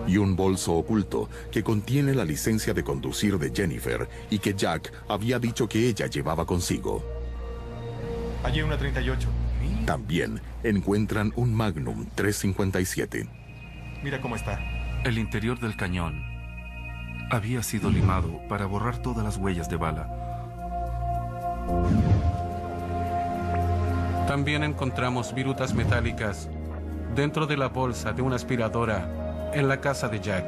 y un bolso oculto que contiene la licencia de conducir de Jennifer y que Jack había dicho que ella llevaba consigo. Allí una 38. También encuentran un Magnum 357. Mira cómo está. El interior del cañón había sido limado para borrar todas las huellas de bala. También encontramos virutas metálicas dentro de la bolsa de una aspiradora en la casa de Jack.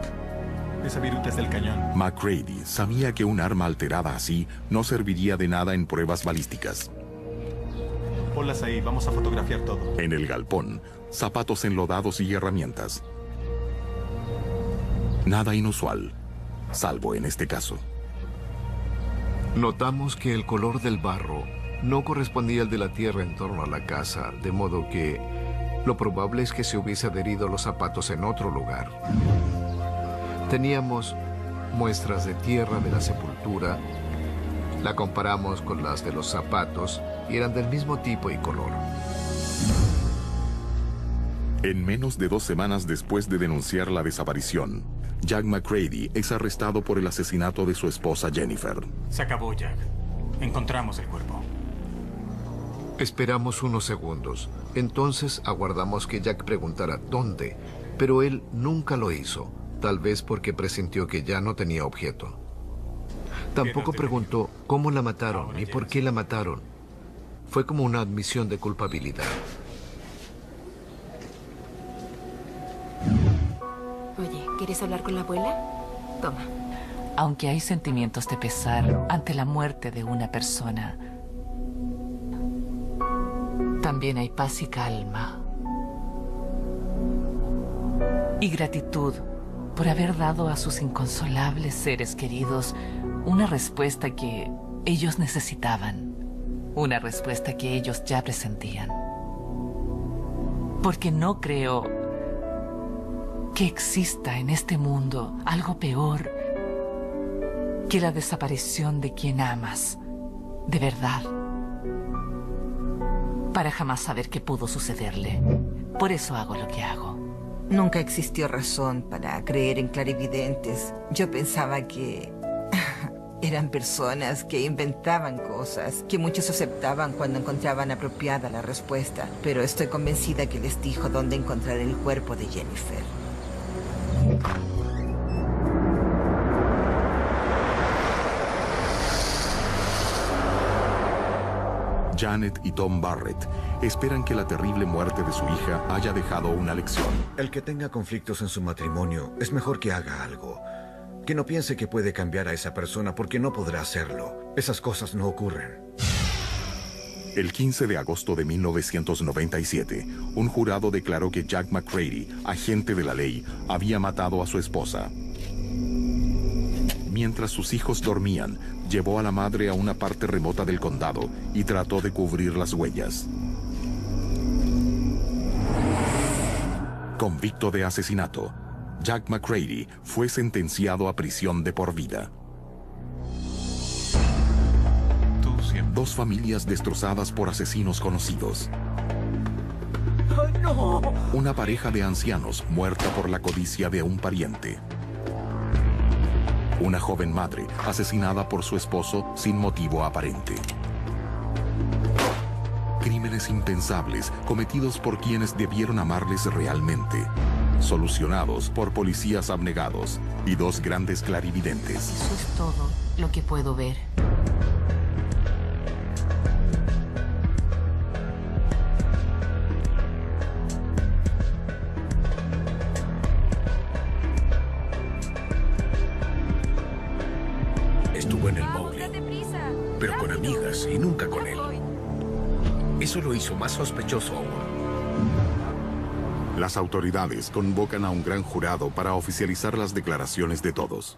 Esa viruta es del cañón. McCready sabía que un arma alterada así no serviría de nada en pruebas balísticas. Ponlas ahí, vamos a fotografiar todo. En el galpón, zapatos enlodados y herramientas. Nada inusual, salvo en este caso. Notamos que el color del barro no correspondía al de la tierra en torno a la casa, de modo que lo probable es que se hubiese adherido los zapatos en otro lugar. Teníamos muestras de tierra de la sepultura, la comparamos con las de los zapatos y eran del mismo tipo y color. En menos de 2 semanas después de denunciar la desaparición, Jack McCready es arrestado por el asesinato de su esposa Jennifer. Se acabó, Jack. Encontramos el cuerpo. Esperamos unos segundos. Entonces aguardamos que Jack preguntara dónde, pero él nunca lo hizo, tal vez porque presintió que ya no tenía objeto. Tampoco preguntó cómo la mataron ni por qué la mataron. Fue como una admisión de culpabilidad. Oye, ¿quieres hablar con la abuela? Toma. Aunque hay sentimientos de pesar ante la muerte de una persona, también hay paz y calma. Y gratitud por haber dado a sus inconsolables seres queridos una respuesta que ellos necesitaban. Una respuesta que ellos ya presentían. Porque no creo que exista en este mundo algo peor que la desaparición de quien amas, de verdad, para jamás saber qué pudo sucederle. Por eso hago lo que hago. Nunca existió razón para creer en clarividentes. Yo pensaba que eran personas que inventaban cosas, que muchos aceptaban cuando encontraban apropiada la respuesta. Pero estoy convencida que les dijo dónde encontrar el cuerpo de Jennifer. Janet y Tom Barrett esperan que la terrible muerte de su hija haya dejado una lección. El que tenga conflictos en su matrimonio es mejor que haga algo. Que no piense que puede cambiar a esa persona porque no podrá hacerlo. Esas cosas no ocurren. El 15 de agosto de 1997, un jurado declaró que Jack McCready, agente de la ley, había matado a su esposa. Mientras sus hijos dormían, llevó a la madre a una parte remota del condado y trató de cubrir las huellas. Convicto de asesinato, Jack McCready fue sentenciado a prisión de por vida. 2 familias destrozadas por asesinos conocidos. ¡No! Una pareja de ancianos muerta por la codicia de un pariente. Una joven madre asesinada por su esposo sin motivo aparente. Crímenes impensables cometidos por quienes debieron amarles realmente. Solucionados por policías abnegados y 2 grandes clarividentes. Eso es todo lo que puedo ver. Estuvo en el bowling, pero con amigas y nunca con él. Eso lo hizo más sospechoso aún. Las autoridades convocan a un gran jurado para oficializar las declaraciones de todos.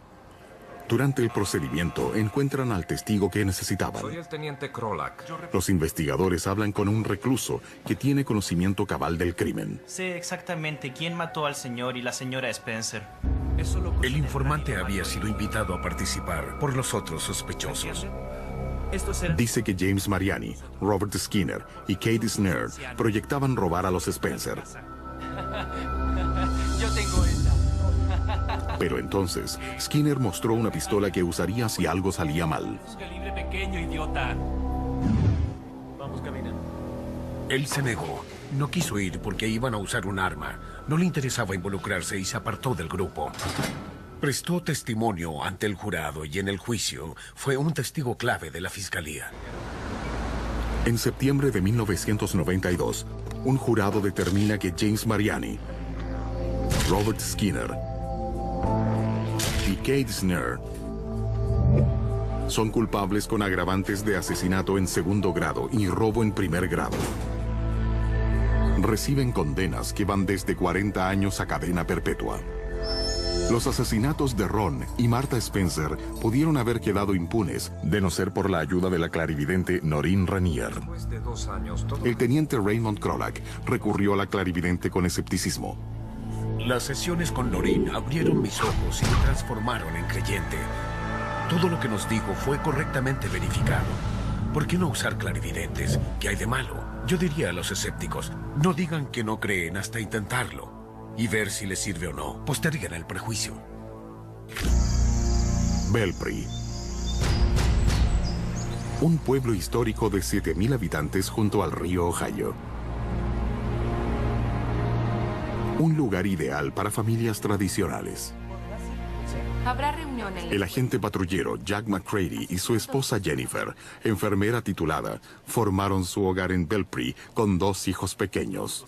Durante el procedimiento, encuentran al testigo que necesitaban. Soy el teniente Krolak. Los investigadores hablan con un recluso que tiene conocimiento cabal del crimen. Sé exactamente quién mató al señor y la señora Spencer. El informante había sido invitado a participar por los otros sospechosos. Dice que James Mariani, Robert Skinner y Kate Snare proyectaban robar a los Spencer. Yo tengo esta. Pero entonces, Skinner mostró una pistola que usaría si algo salía mal. Calibre pequeño, idiota. Vamos caminando. Él se negó. No quiso ir porque iban a usar un arma. No le interesaba involucrarse y se apartó del grupo. Prestó testimonio ante el jurado y en el juicio fue un testigo clave de la fiscalía. En septiembre de 1992, un jurado determina que James Mariani, Robert Skinner y Kate Snare son culpables con agravantes de asesinato en segundo grado y robo en primer grado. Reciben condenas que van desde 40 años a cadena perpetua. Los asesinatos de Ron y Martha Spencer pudieron haber quedado impunes de no ser por la ayuda de la clarividente Noreen Ranier. Después de 2 años, todo... El teniente Raymond Krolak recurrió a la clarividente con escepticismo. Las sesiones con Noreen abrieron mis ojos y me transformaron en creyente. Todo lo que nos dijo fue correctamente verificado. ¿Por qué no usar clarividentes? ¿Qué hay de malo? Yo diría a los escépticos, no digan que no creen hasta intentarlo y ver si les sirve o no. Posterguen el prejuicio. Belpre. Un pueblo histórico de 7,000 habitantes junto al río Ohio. Un lugar ideal para familias tradicionales. Habrá reunión en El agente patrullero Jack McCready y su esposa Jennifer, enfermera titulada, formaron su hogar en Belpre con 2 hijos pequeños.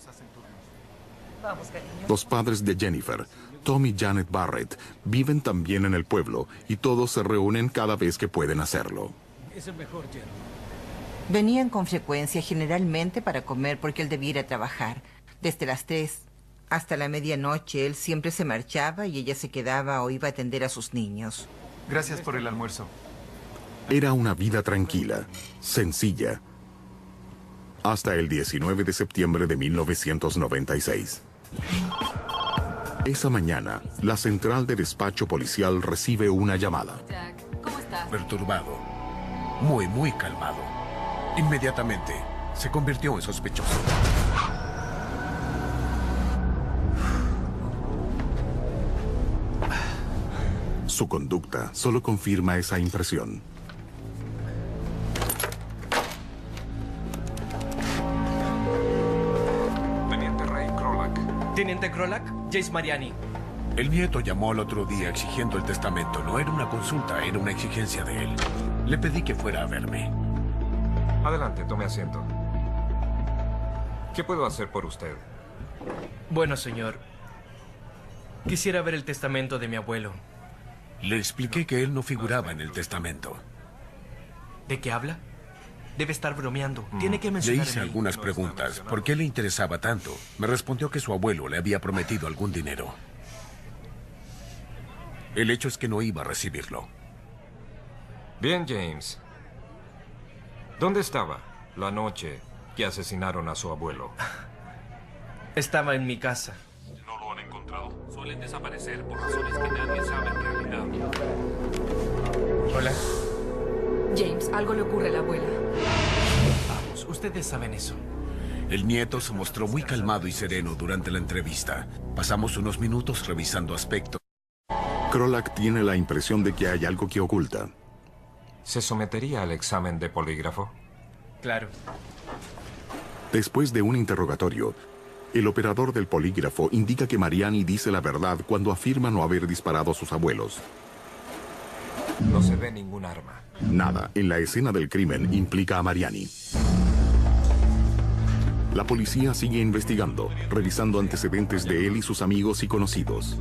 Los padres de Jennifer, Tom y Janet Barrett, viven también en el pueblo y todos se reúnen cada vez que pueden hacerlo. Es el mejor hierro. Venían con frecuencia, generalmente para comer porque él debía ir a trabajar. Desde las 3 hasta la medianoche, él siempre se marchaba y ella se quedaba o iba a atender a sus niños. Gracias por el almuerzo. Era una vida tranquila, sencilla, hasta el 19 de septiembre de 1996. Esa mañana, la central de despacho policial recibe una llamada. Jack, ¿cómo estás? Perturbado. Muy calmado. Inmediatamente se convirtió en sospechoso. Su conducta solo confirma esa impresión. Teniente Ray Krolak. Teniente Krolak, James Mariani. El nieto llamó al otro día exigiendo el testamento. No era una consulta, era una exigencia de él. Le pedí que fuera a verme. Adelante, tome asiento. ¿Qué puedo hacer por usted? Bueno, señor. Quisiera ver el testamento de mi abuelo. Le expliqué que él no figuraba en el testamento. ¿De qué habla? Debe estar bromeando. Tiene que Le mencionar hice el algunas preguntas. ¿Por qué le interesaba tanto? Me respondió que su abuelo le había prometido algún dinero. El hecho es que no iba a recibirlo. Bien, James. ¿Dónde estaba la noche que asesinaron a su abuelo? Estaba en mi casa. ¿No lo han encontrado? Suelen desaparecer por razones que nadie sabe en realidad. Hola. James, algo le ocurre a la abuela. Vamos, ustedes saben eso. El nieto se mostró muy calmado y sereno durante la entrevista. Pasamos unos minutos revisando aspectos. Krolak tiene la impresión de que hay algo que oculta. ¿Se sometería al examen de polígrafo? Claro. Después de un interrogatorio, el operador del polígrafo indica que Mariani dice la verdad cuando afirma no haber disparado a sus abuelos. No se ve ningún arma. Nada en la escena del crimen implica a Mariani. La policía sigue investigando, revisando antecedentes de él y sus amigos y conocidos.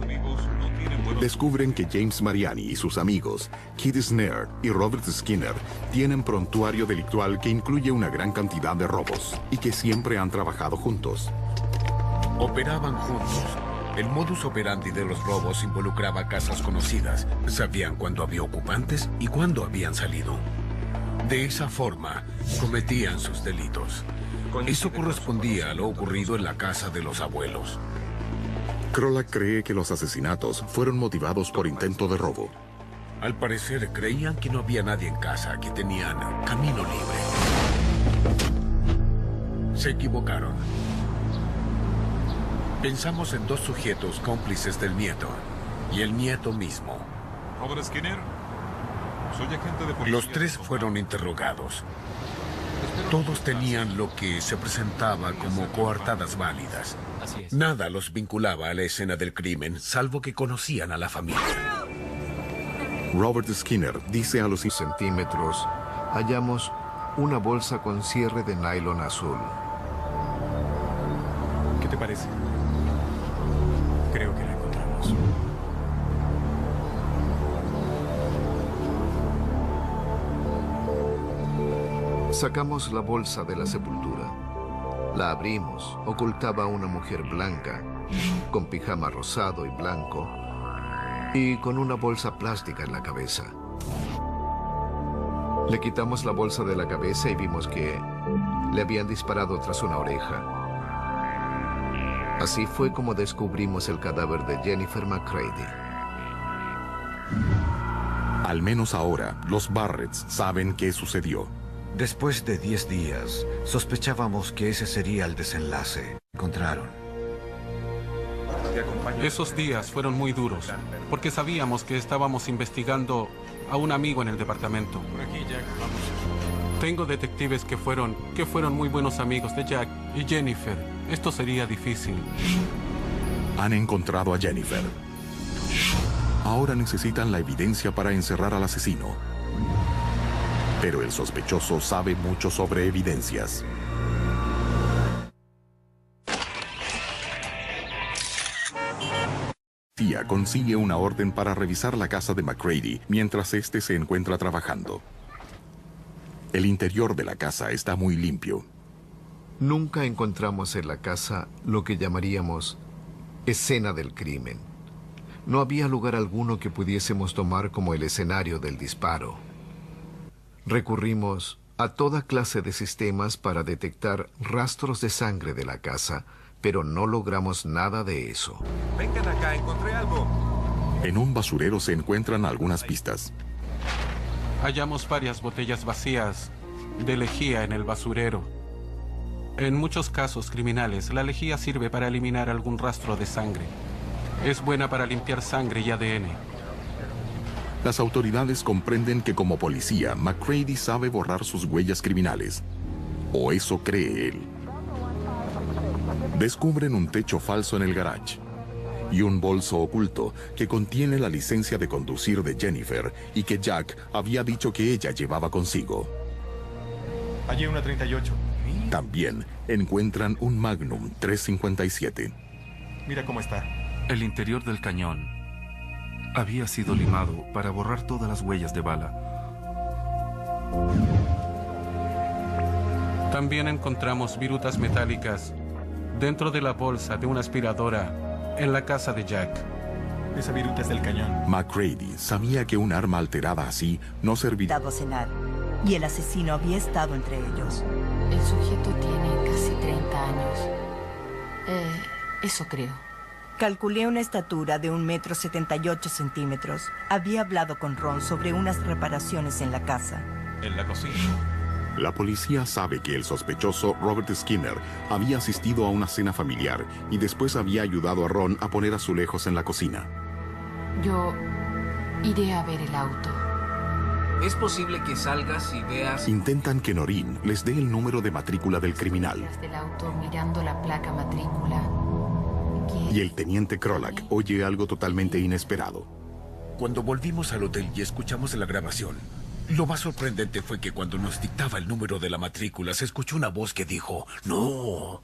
Descubren que James Mariani y sus amigos, Kate Snare y Robert Skinner, tienen prontuario delictual que incluye una gran cantidad de robos y que siempre han trabajado juntos. Operaban juntos, El modus operandi de los robos involucraba casas conocidas. Sabían cuándo había ocupantes y cuándo habían salido. De esa forma, cometían sus delitos. Eso correspondía a lo ocurrido en la casa de los abuelos. Krolak cree que los asesinatos fueron motivados por intento de robo. Al parecer, creían que no había nadie en casa, que tenían camino libre. Se equivocaron. Pensamos en dos sujetos cómplices del nieto y el nieto mismo. Robert Skinner, soy agente de policía. Los tres fueron interrogados. Todos tenían lo que se presentaba como coartadas válidas. Nada los vinculaba a la escena del crimen, salvo que conocían a la familia. Robert Skinner dice a los centímetros, hallamos una bolsa con cierre de nylon azul. ¿Qué te parece? Creo que la encontramos. Sacamos la bolsa de la sepultura. La abrimos. Ocultaba a una mujer blanca, con pijama rosado y blanco, y con una bolsa plástica en la cabeza. Le quitamos la bolsa de la cabeza y vimos que le habían disparado tras una oreja. Así fue como descubrimos el cadáver de Jennifer McCready. Al menos ahora, los Barretts saben qué sucedió. Después de 10 días, sospechábamos que ese sería el desenlace. Encontraron. Esos días fueron muy duros, porque sabíamos que estábamos investigando a un amigo en el departamento. Por aquí, Jack, vamos. Tengo detectives que fueron muy buenos amigos de Jack y Jennifer. Esto sería difícil. Han encontrado a Jennifer. Ahora necesitan la evidencia para encerrar al asesino. Pero el sospechoso sabe mucho sobre evidencias. Tía consigue una orden para revisar la casa de McCready mientras este se encuentra trabajando. El interior de la casa está muy limpio. Nunca encontramos en la casa lo que llamaríamos escena del crimen. No había lugar alguno que pudiésemos tomar como el escenario del disparo. Recurrimos a toda clase de sistemas para detectar rastros de sangre de la casa, pero no logramos nada de eso. Vengan acá, encontré algo. En un basurero se encuentran algunas pistas. Hallamos varias botellas vacías de lejía en el basurero. En muchos casos criminales, la lejía sirve para eliminar algún rastro de sangre. Es buena para limpiar sangre y ADN. Las autoridades comprenden que como policía, McCready sabe borrar sus huellas criminales. O eso cree él. Descubren un techo falso en el garage y un bolso oculto que contiene la licencia de conducir de Jennifer y que Jack había dicho que ella llevaba consigo. Allí una 38. También encuentran un Magnum 357. Mira cómo está. El interior del cañón había sido limado para borrar todas las huellas de bala. También encontramos virutas metálicas dentro de la bolsa de una aspiradora en la casa de Jack. Esa viruta es del cañón. McCready sabía que un arma alterada así no serviría. A cenar, y el asesino había estado entre ellos. El sujeto tiene casi 30 años. Eso creo. Calculé una estatura de 1,78 m. Había hablado con Ron sobre unas reparaciones en la casa. En la cocina. La policía sabe que el sospechoso Robert Skinner había asistido a una cena familiar y después había ayudado a Ron a poner azulejos en la cocina. Yo iré a ver el auto. Es posible que salgas y veas... Intentan que Noreen les dé el número de matrícula del criminal. Del auto mirando la placa matrícula. Y el teniente Krolak oye algo totalmente inesperado. Cuando volvimos al hotel y escuchamos la grabación, lo más sorprendente fue que cuando nos dictaba el número de la matrícula se escuchó una voz que dijo, ¡no!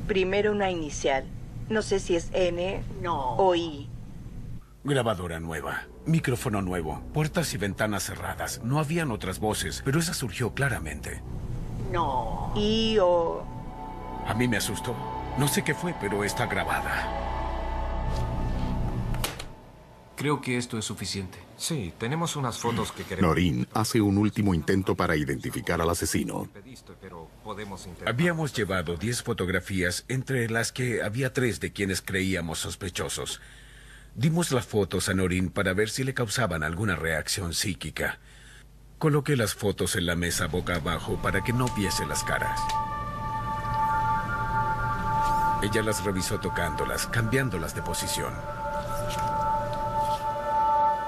Primero una inicial. No sé si es N o I. Grabadora nueva, micrófono nuevo, puertas y ventanas cerradas. No habían otras voces, pero esa surgió claramente. No. I o... A mí me asustó. No sé qué fue, pero está grabada. Creo que esto es suficiente. Sí, tenemos unas fotos que queremos... Noreen hace un último intento para identificar al asesino. Habíamos llevado 10 fotografías, entre las que había 3 de quienes creíamos sospechosos. Dimos las fotos a Noreen para ver si le causaban alguna reacción psíquica. Coloqué las fotos en la mesa boca abajo para que no viese las caras. Ella las revisó tocándolas, cambiándolas de posición.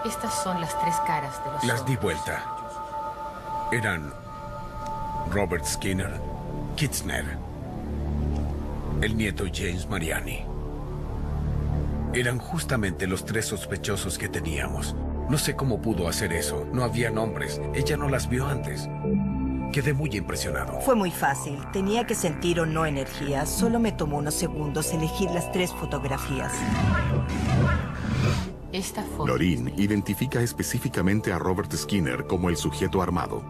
Estas son las 3 caras de los Las di hombres. vuelta. Eran Robert Skinner, Kitzner, el nieto James Mariani. Eran justamente los 3 sospechosos que teníamos. No sé cómo pudo hacer eso. No había nombres. Ella no las vio antes. Quedé muy impresionado. Fue muy fácil. Tenía que sentir o no energía. Solo me tomó unos segundos elegir las 3 fotografías. Esta foto. Noreen identifica específicamente a Robert Skinner como el sujeto armado.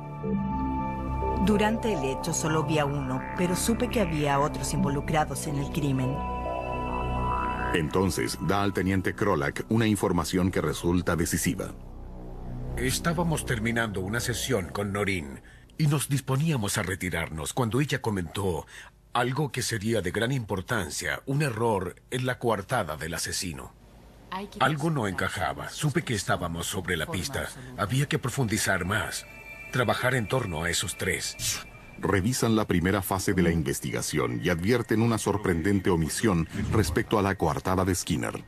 Durante el hecho solo vi a uno, pero supe que había otros involucrados en el crimen. Entonces da al teniente Krolak una información que resulta decisiva. Estábamos terminando una sesión con Noreen y nos disponíamos a retirarnos cuando ella comentó algo que sería de gran importancia, un error en la coartada del asesino. Algo no encajaba. Supe que estábamos sobre la pista. Había que profundizar más. Trabajar en torno a esos 3. Revisan la primera fase de la investigación y advierten una sorprendente omisión respecto a la coartada de Skinner.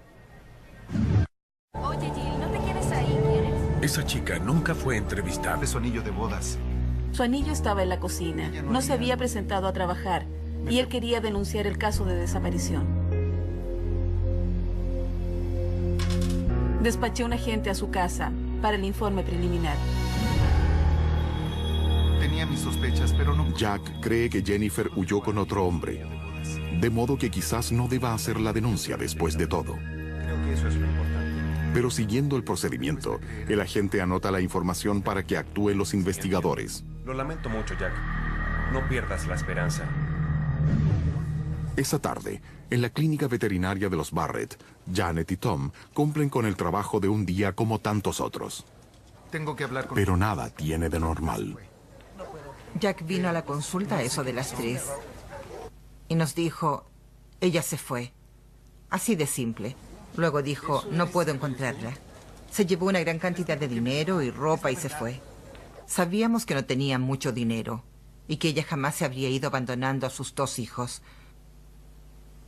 Oye, Jill, ¿no te quieres ahí, quieres? Esa chica nunca fue entrevistada. Su anillo de bodas. Su anillo estaba en la cocina. No se había presentado a trabajar y él quería denunciar el caso de desaparición. Despaché a un agente a su casa para el informe preliminar. Tenía mis sospechas, pero no... Jack cree que Jennifer huyó con otro hombre, de modo que quizás no deba hacer la denuncia después de todo. Creo que eso es lo importante. Pero siguiendo el procedimiento, el agente anota la información para que actúen los investigadores. Lo lamento mucho, Jack. No pierdas la esperanza. Esa tarde, en la clínica veterinaria de los Barrett, Janet y Tom cumplen con el trabajo de un día como tantos otros. Tengo que hablar con... Pero nada tiene de normal. Jack vino a la consulta a eso de las 3. Y nos dijo, ella se fue. Así de simple. Luego dijo, no puedo encontrarla. Se llevó una gran cantidad de dinero y ropa y se fue. Sabíamos que no tenía mucho dinero y que ella jamás se habría ido abandonando a sus 2 hijos.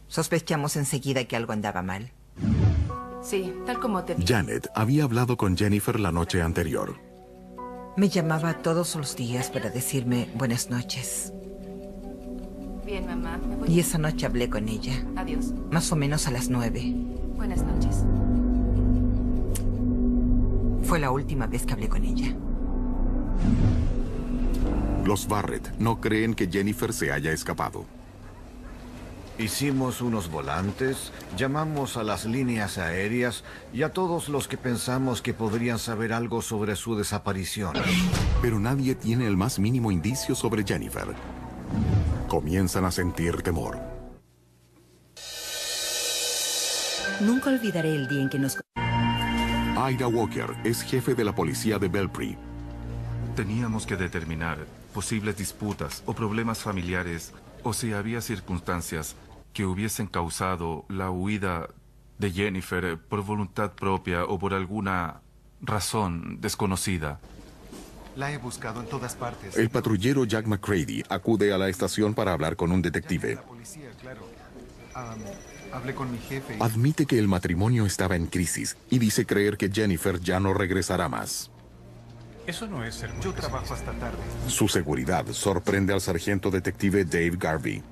Sospechamos enseguida que algo andaba mal. Sí, tal como te dije. Janet había hablado con Jennifer la noche anterior. Me llamaba todos los días para decirme buenas noches. Bien, mamá. Me voy. Y esa noche hablé con ella. Adiós. Más o menos a las 9. Buenas noches. Fue la última vez que hablé con ella. Los Barrett no creen que Jennifer se haya escapado. Hicimos unos volantes, llamamos a las líneas aéreas y a todos los que pensamos que podrían saber algo sobre su desaparición. Pero nadie tiene el más mínimo indicio sobre Jennifer. Comienzan a sentir temor. Nunca olvidaré el día en que nos... Ida Walker es jefe de la policía de Belpre. Teníamos que determinar posibles disputas o problemas familiares o si había circunstancias que hubiesen causado la huida de Jennifer por voluntad propia o por alguna razón desconocida. La he buscado en todas partes. El patrullero Jack McCready acude a la estación para hablar con un detective. La policía, claro. Hablé con mi jefe y... Admite que el matrimonio estaba en crisis y dice creer que Jennifer ya no regresará más. Eso no es ser muy Yo trabajo hasta tarde. Su seguridad sorprende al sargento detective Dave Garvey.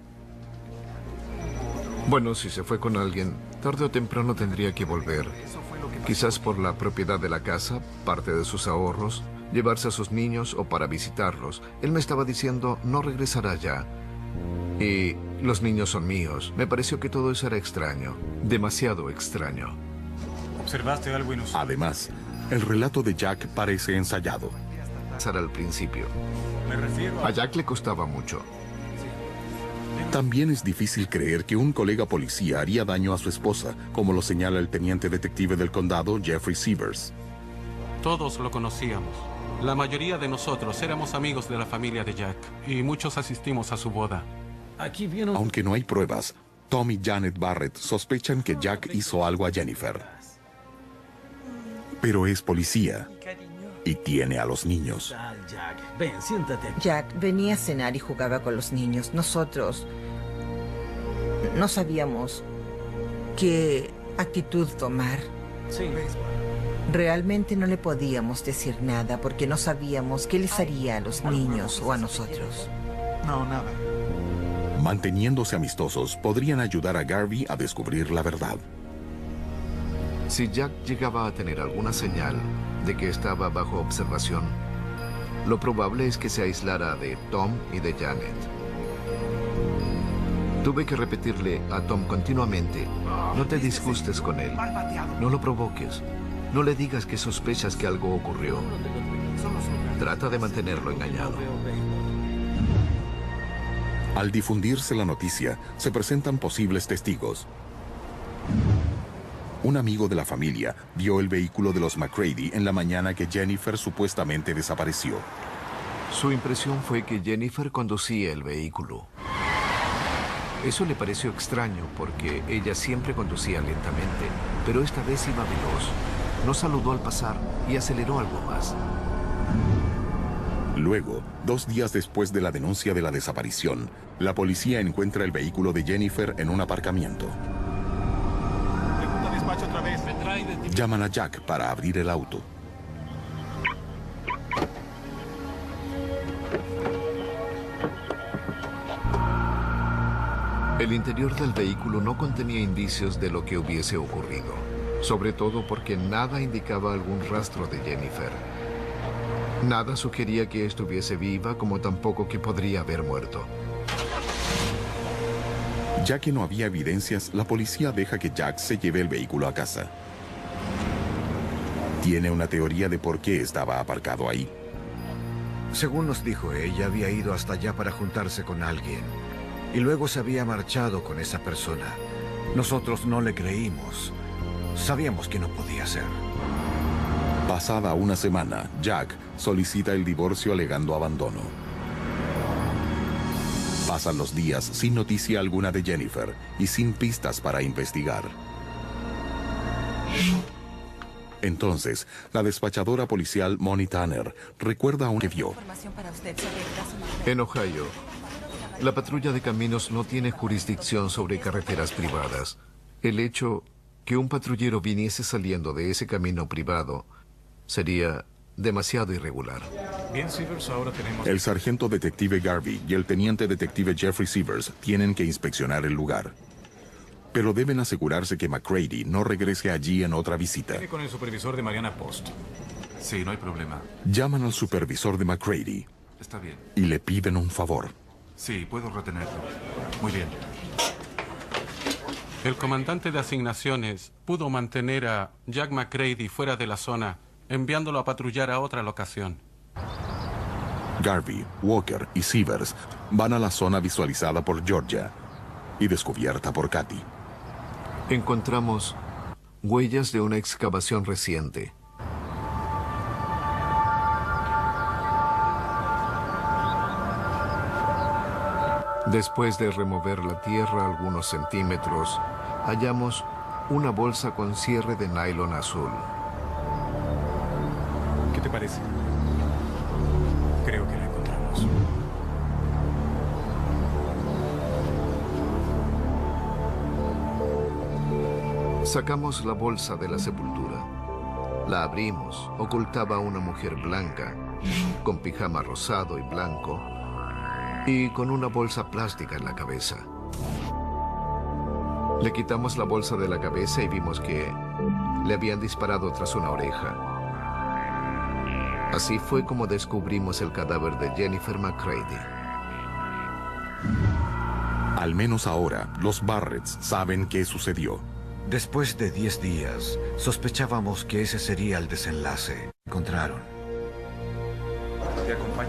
Bueno, si se fue con alguien, tarde o temprano tendría que volver. Quizás por la propiedad de la casa, parte de sus ahorros, llevarse a sus niños o para visitarlos. Él me estaba diciendo, no regresará ya. Y los niños son míos. Me pareció que todo eso era extraño. Demasiado extraño. ¿Observaste algo inusual? Además, el relato de Jack parece ensayado. Al principio. Me refiero A Jack le costaba mucho. También es difícil creer que un colega policía haría daño a su esposa, como lo señala el teniente detective del condado, Jeffrey Severs. Todos lo conocíamos. La mayoría de nosotros éramos amigos de la familia de Jack y muchos asistimos a su boda. Aunque no hay pruebas, Tom y Janet Barrett sospechan que Jack hizo algo a Jennifer. Pero es policía y tiene a los niños. Ven, siéntate. Jack venía a cenar y jugaba con los niños. Nosotros no sabíamos qué actitud tomar. Sí. Realmente no le podíamos decir nada porque no sabíamos qué les haría a los niños o a nosotros. No, nada. Manteniéndose amistosos, podrían ayudar a Garvey a descubrir la verdad. Si Jack llegaba a tener alguna señal de que estaba bajo observación, lo probable es que se aislara de Tom y de Janet. Tuve que repetirle a Tom continuamente, no te disgustes con él, no lo provoques, no le digas que sospechas que algo ocurrió. Trata de mantenerlo engañado. Al difundirse la noticia, se presentan posibles testigos. Un amigo de la familia vio el vehículo de los McCready en la mañana que Jennifer supuestamente desapareció. Su impresión fue que Jennifer conducía el vehículo. Eso le pareció extraño porque ella siempre conducía lentamente, pero esta vez iba veloz. No saludó al pasar y aceleró algo más. Luego, 2 días después de la denuncia de la desaparición, la policía encuentra el vehículo de Jennifer en un aparcamiento. Pregunta despacho otra vez. Llaman a Jack para abrir el auto. El interior del vehículo no contenía indicios de lo que hubiese ocurrido, sobre todo porque nada indicaba algún rastro de Jennifer. Nada sugería que estuviese viva, como tampoco que podría haber muerto. Ya que no había evidencias, la policía deja que Jack se lleve el vehículo a casa. Tiene una teoría de por qué estaba aparcado ahí. Según nos dijo, ella había ido hasta allá para juntarse con alguien y luego se había marchado con esa persona. Nosotros no le creímos. Sabíamos que no podía ser. Pasada una semana, Jack solicita el divorcio alegando abandono. Pasan los días sin noticia alguna de Jennifer y sin pistas para investigar. Entonces, la despachadora policial Monty Tanner recuerda a un que vio. En Ohio, la patrulla de caminos no tiene jurisdicción sobre carreteras privadas. El hecho que un patrullero viniese saliendo de ese camino privado sería demasiado irregular. Bien, Severs, ahora tenemos... El sargento detective Garvey y el teniente detective Jeffrey Severs tienen que inspeccionar el lugar. Pero deben asegurarse que McCready no regrese allí en otra visita. Viene con el supervisor de Mariana Post. Sí, no hay problema. Llaman al supervisor de McCready. Está bien. Y le piden un favor. Sí, puedo retenerlo. Muy bien. El comandante de asignaciones pudo mantener a Jack McCready fuera de la zona, enviándolo a patrullar a otra locación. Garvey, Walker y Severs van a la zona visualizada por Georgia y descubierta por Kathy. Encontramos huellas de una excavación reciente. Después de remover la tierra algunos centímetros, hallamos una bolsa con cierre de nylon azul. ¿Qué te parece? Creo que la encontramos. Sacamos la bolsa de la sepultura. La abrimos. Ocultaba a una mujer blanca, con pijama rosado y blanco, y con una bolsa plástica en la cabeza. Le quitamos la bolsa de la cabeza y vimos que le habían disparado tras una oreja. Así fue como descubrimos el cadáver de Jennifer McCready. Al menos ahora, los Barretts saben qué sucedió. Después de 10 días, sospechábamos que ese sería el desenlace. Encontraron.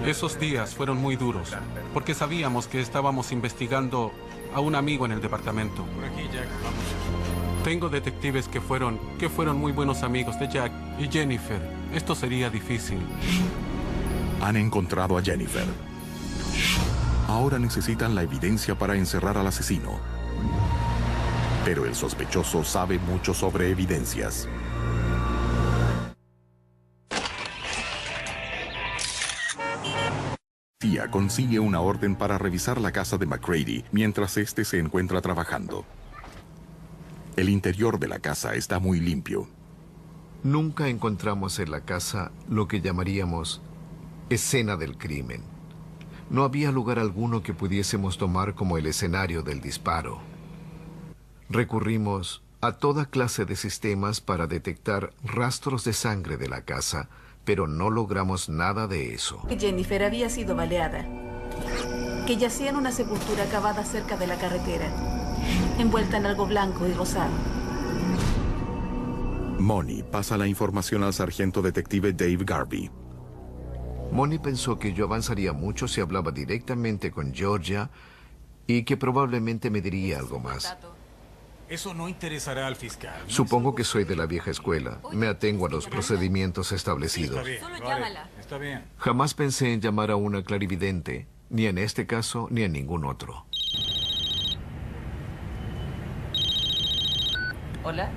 Esos días fueron muy duros, porque sabíamos que estábamos investigando a un amigo en el departamento. Por aquí, Jack, vamos. Tengo detectives que fueron muy buenos amigos de Jack y Jennifer. Esto sería difícil. Han encontrado a Jennifer. Ahora necesitan la evidencia para encerrar al asesino. Pero el sospechoso sabe mucho sobre evidencias. Tía consigue una orden para revisar la casa de McCready mientras este se encuentra trabajando. El interior de la casa está muy limpio. Nunca encontramos en la casa lo que llamaríamos escena del crimen. No había lugar alguno que pudiésemos tomar como el escenario del disparo. Recurrimos a toda clase de sistemas para detectar rastros de sangre de la casa, pero no logramos nada de eso. Jennifer había sido baleada, que yacía en una sepultura cavada cerca de la carretera, envuelta en algo blanco y rosado. Moni pasa la información al sargento detective Dave Garvey. Moni pensó que yo avanzaría mucho si hablaba directamente con Georgia y que probablemente me diría algo más. Eso no interesará al fiscal. Supongo que soy de la vieja escuela. Me atengo a los procedimientos establecidos. Está bien, Solo lo haré. llámala. Está bien. Jamás pensé en llamar a una clarividente, ni en este caso ni en ningún otro. ¿Hola?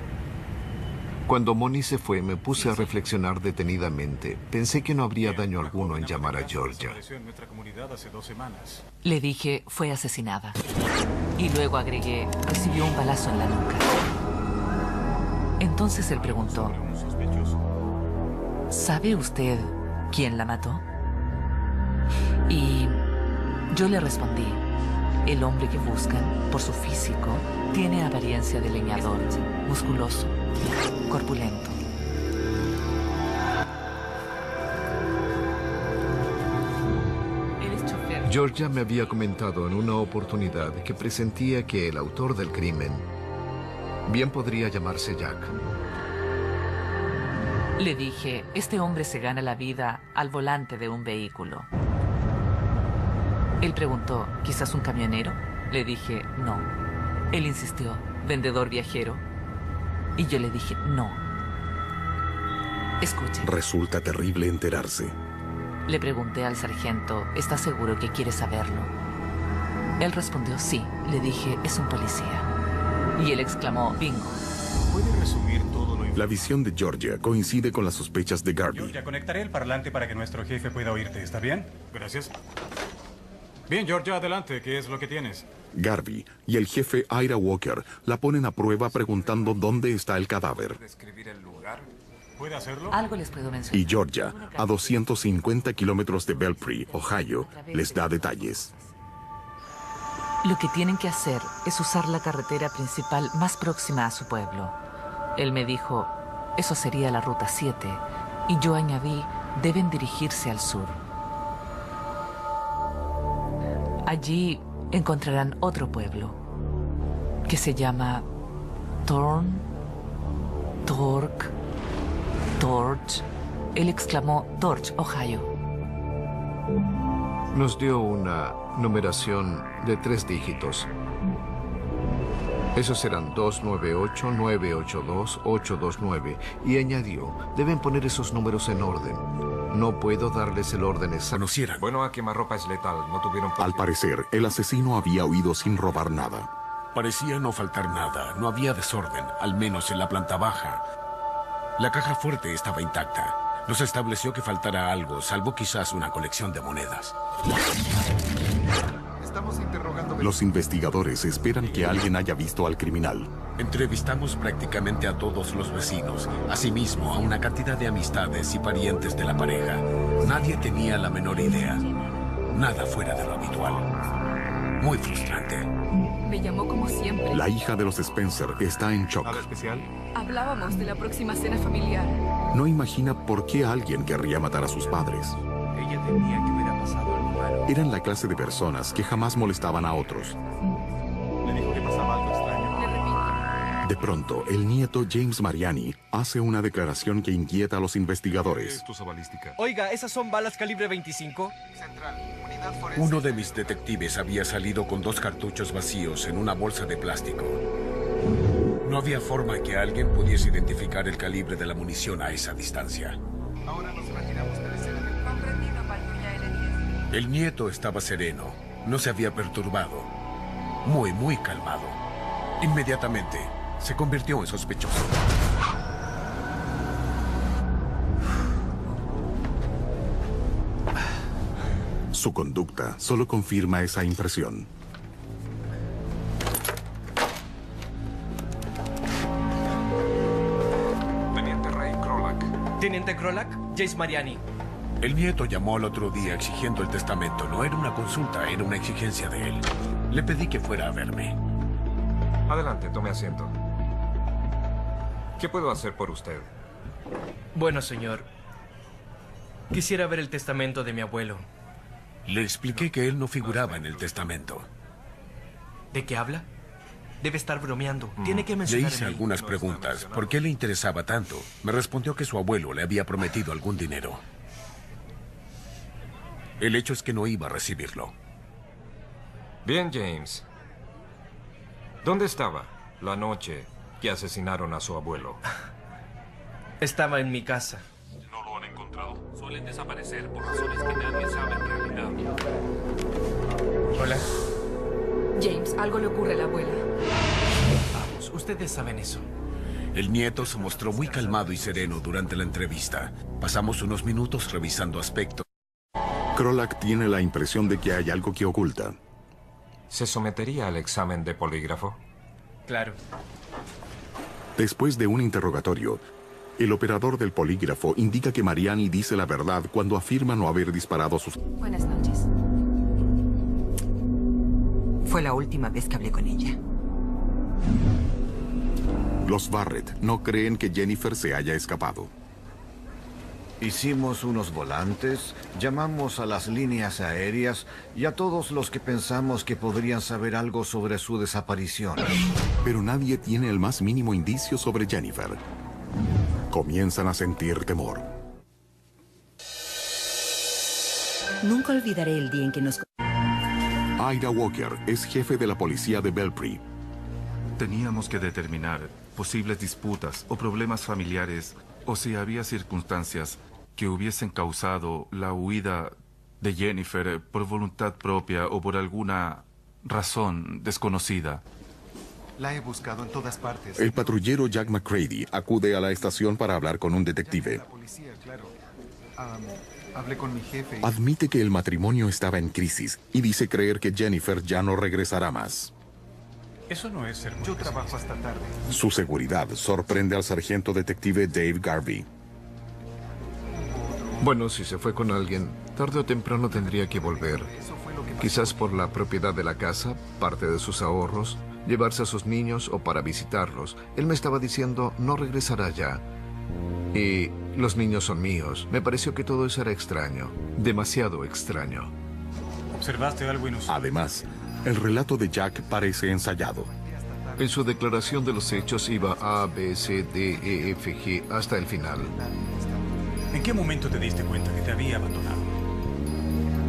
Cuando Moni se fue, me puse a reflexionar detenidamente. Pensé que no habría daño alguno en llamar a Georgia. Desapareció en nuestra comunidad hace 2 semanas. Le dije, fue asesinada. Y luego agregué, recibió un balazo en la nuca. Entonces él preguntó, ¿sabe usted quién la mató? Y yo le respondí, el hombre que buscan, por su físico, tiene apariencia de leñador, musculoso, corpulento. Georgia me había comentado en una oportunidad que presentía que el autor del crimen bien podría llamarse Jack. Le dije, este hombre se gana la vida al volante de un vehículo. Él preguntó, ¿quizás un camionero? Le dije, no. Él insistió, ¿vendedor viajero? Y yo le dije, no. Escuche. Resulta terrible enterarse. Le pregunté al sargento, ¿está seguro que quiere saberlo? Él respondió, sí. Le dije, es un policía. Y él exclamó, bingo. ¿Puede resumir todo lo La visión de Georgia coincide con las sospechas de Garvey. Georgia, conectaré el parlante para que nuestro jefe pueda oírte. ¿Está bien? Gracias. Bien, Georgia, adelante. ¿Qué es lo que tienes? Garvey y el jefe Ira Walker la ponen a prueba preguntando dónde está el cadáver. ¿Puede hacerlo? Algo les puedo mencionar. Y Georgia, a 250 kilómetros de Belpre, Ohio, les da detalles. Lo que tienen que hacer es usar la carretera principal más próxima a su pueblo. Él me dijo, eso sería la ruta 7, y yo añadí, deben dirigirse al sur. Allí encontrarán otro pueblo, que se llama Torch. Él exclamó, Torch, Ohio. Nos dio una numeración de 3 dígitos. Esos eran 298, 982, 829. Y añadió, deben poner esos números en orden. No puedo darles el orden exacto. Bueno, a quemarropa es letal. No tuvieron... Al parecer, el asesino había huido sin robar nada. Parecía no faltar nada. No había desorden, al menos en la planta baja. La caja fuerte estaba intacta. No se estableció que faltara algo, salvo quizás una colección de monedas. Los investigadores esperan que alguien haya visto al criminal. Entrevistamos prácticamente a todos los vecinos, asimismo a una cantidad de amistades y parientes de la pareja. Nadie tenía la menor idea. Nada fuera de lo habitual. Muy frustrante. Me llamó como siempre. La hija de los Spencer está en shock. ¿Nada especial? Hablábamos de la próxima cena familiar. No imagina por qué alguien querría matar a sus padres. Ella temía que hubiera pasado algo malo. Eran la clase de personas que jamás molestaban a otros. Le dijo que pasaba algo extraño. Le repito. De pronto, el nieto James Mariani hace una declaración que inquieta a los investigadores. Oiga, ¿esas son balas calibre 25? Uno de mis detectives había salido con 2 cartuchos vacíos en una bolsa de plástico. No había forma que alguien pudiese identificar el calibre de la munición a esa distancia. Ahora nos retiramos de la escena. Comprendido, patrulla L10. El nieto estaba sereno, no se había perturbado. Muy calmado. Inmediatamente se convirtió en sospechoso. Su conducta solo confirma esa impresión. Teniente Ray Krolak. Teniente Krolak, James Mariani. El nieto llamó al otro día exigiendo el testamento. No era una consulta, era una exigencia de él. Le pedí que fuera a verme. Adelante, tome asiento. ¿Qué puedo hacer por usted? Bueno, señor. Quisiera ver el testamento de mi abuelo. Le expliqué que él no figuraba en el testamento. ¿De qué habla? Debe estar bromeando. Tiene que Le mencionar hice en él. algunas preguntas. ¿Por qué le interesaba tanto? Me respondió que su abuelo le había prometido algún dinero. El hecho es que no iba a recibirlo. Bien, James. ¿Dónde estaba la noche que asesinaron a su abuelo? Estaba en mi casa. No lo han encontrado. Suelen desaparecer por razones que nadie sabe en realidad. Hola. James, algo le ocurre a la abuela. Vamos, ustedes saben eso. El nieto se mostró muy calmado y sereno durante la entrevista. Pasamos unos minutos revisando aspectos. Krolak tiene la impresión de que hay algo que oculta. ¿Se sometería al examen de polígrafo? Claro. Después de un interrogatorio, el operador del polígrafo indica que Mariani dice la verdad cuando afirma no haber disparado a sus... Buenas noches. Fue la última vez que hablé con ella. Los Barrett no creen que Jennifer se haya escapado. Hicimos unos volantes, llamamos a las líneas aéreas y a todos los que pensamos que podrían saber algo sobre su desaparición. Pero nadie tiene el más mínimo indicio sobre Jennifer. Comienzan a sentir temor. Nunca olvidaré el día en que nos... Ida Walker es jefe de la policía de Belpre. Teníamos que determinar posibles disputas o problemas familiares o si había circunstancias que hubiesen causado la huida de Jennifer por voluntad propia o por alguna razón desconocida. La he buscado en todas partes. El patrullero Jack McCready acude a la estación para hablar con un detective. La policía, claro. Hablé con mi jefe y... Admite que el matrimonio estaba en crisis y dice creer que Jennifer ya no regresará más. Eso no es ser muy Yo trabajo hasta tarde. Su seguridad sorprende al sargento detective Dave Garvey. Bueno, si se fue con alguien, tarde o temprano tendría que volver. Quizás por la propiedad de la casa, parte de sus ahorros, llevarse a sus niños o para visitarlos. Él me estaba diciendo, no regresará ya. Y los niños son míos. Me pareció que todo eso era extraño. Demasiado extraño. ¿Observaste algo inusual? Además, el relato de Jack parece ensayado. En su declaración de los hechos iba A, B, C, D, E, F, G hasta el final. ¿En qué momento te diste cuenta que te había abandonado?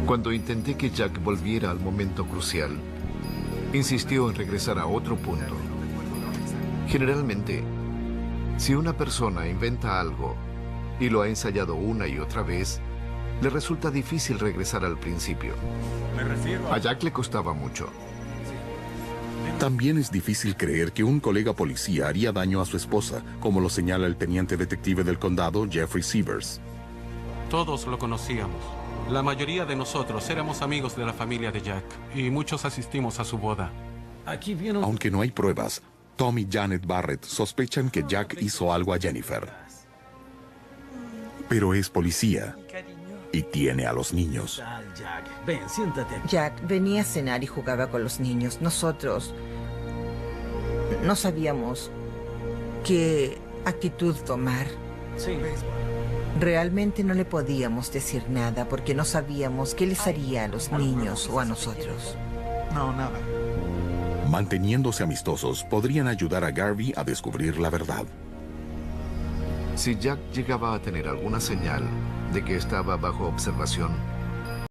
Cuando intenté que Jack volviera al momento crucial, insistió en regresar a otro punto. Generalmente, si una persona inventa algo y lo ha ensayado una y otra vez, le resulta difícil regresar al principio. Me refiero A Jack le costaba mucho. También es difícil creer que un colega policía haría daño a su esposa, como lo señala el teniente detective del condado, Jeffrey Sievers. Todos lo conocíamos. La mayoría de nosotros éramos amigos de la familia de Jack y muchos asistimos a su boda. Aquí viene Aunque no hay pruebas, Tom y Janet Barrett sospechan que Jack hizo algo a Jennifer. Pero es policía y tiene a los niños. Jack. Ven, siéntate aquí. Jack venía a cenar y jugaba con los niños. Nosotros no sabíamos qué actitud tomar. Sí. Realmente no le podíamos decir nada porque no sabíamos qué les haría a los niños o a nosotros. No, nada. Manteniéndose amistosos, podrían ayudar a Garvey a descubrir la verdad. Si Jack llegaba a tener alguna señal de que estaba bajo observación,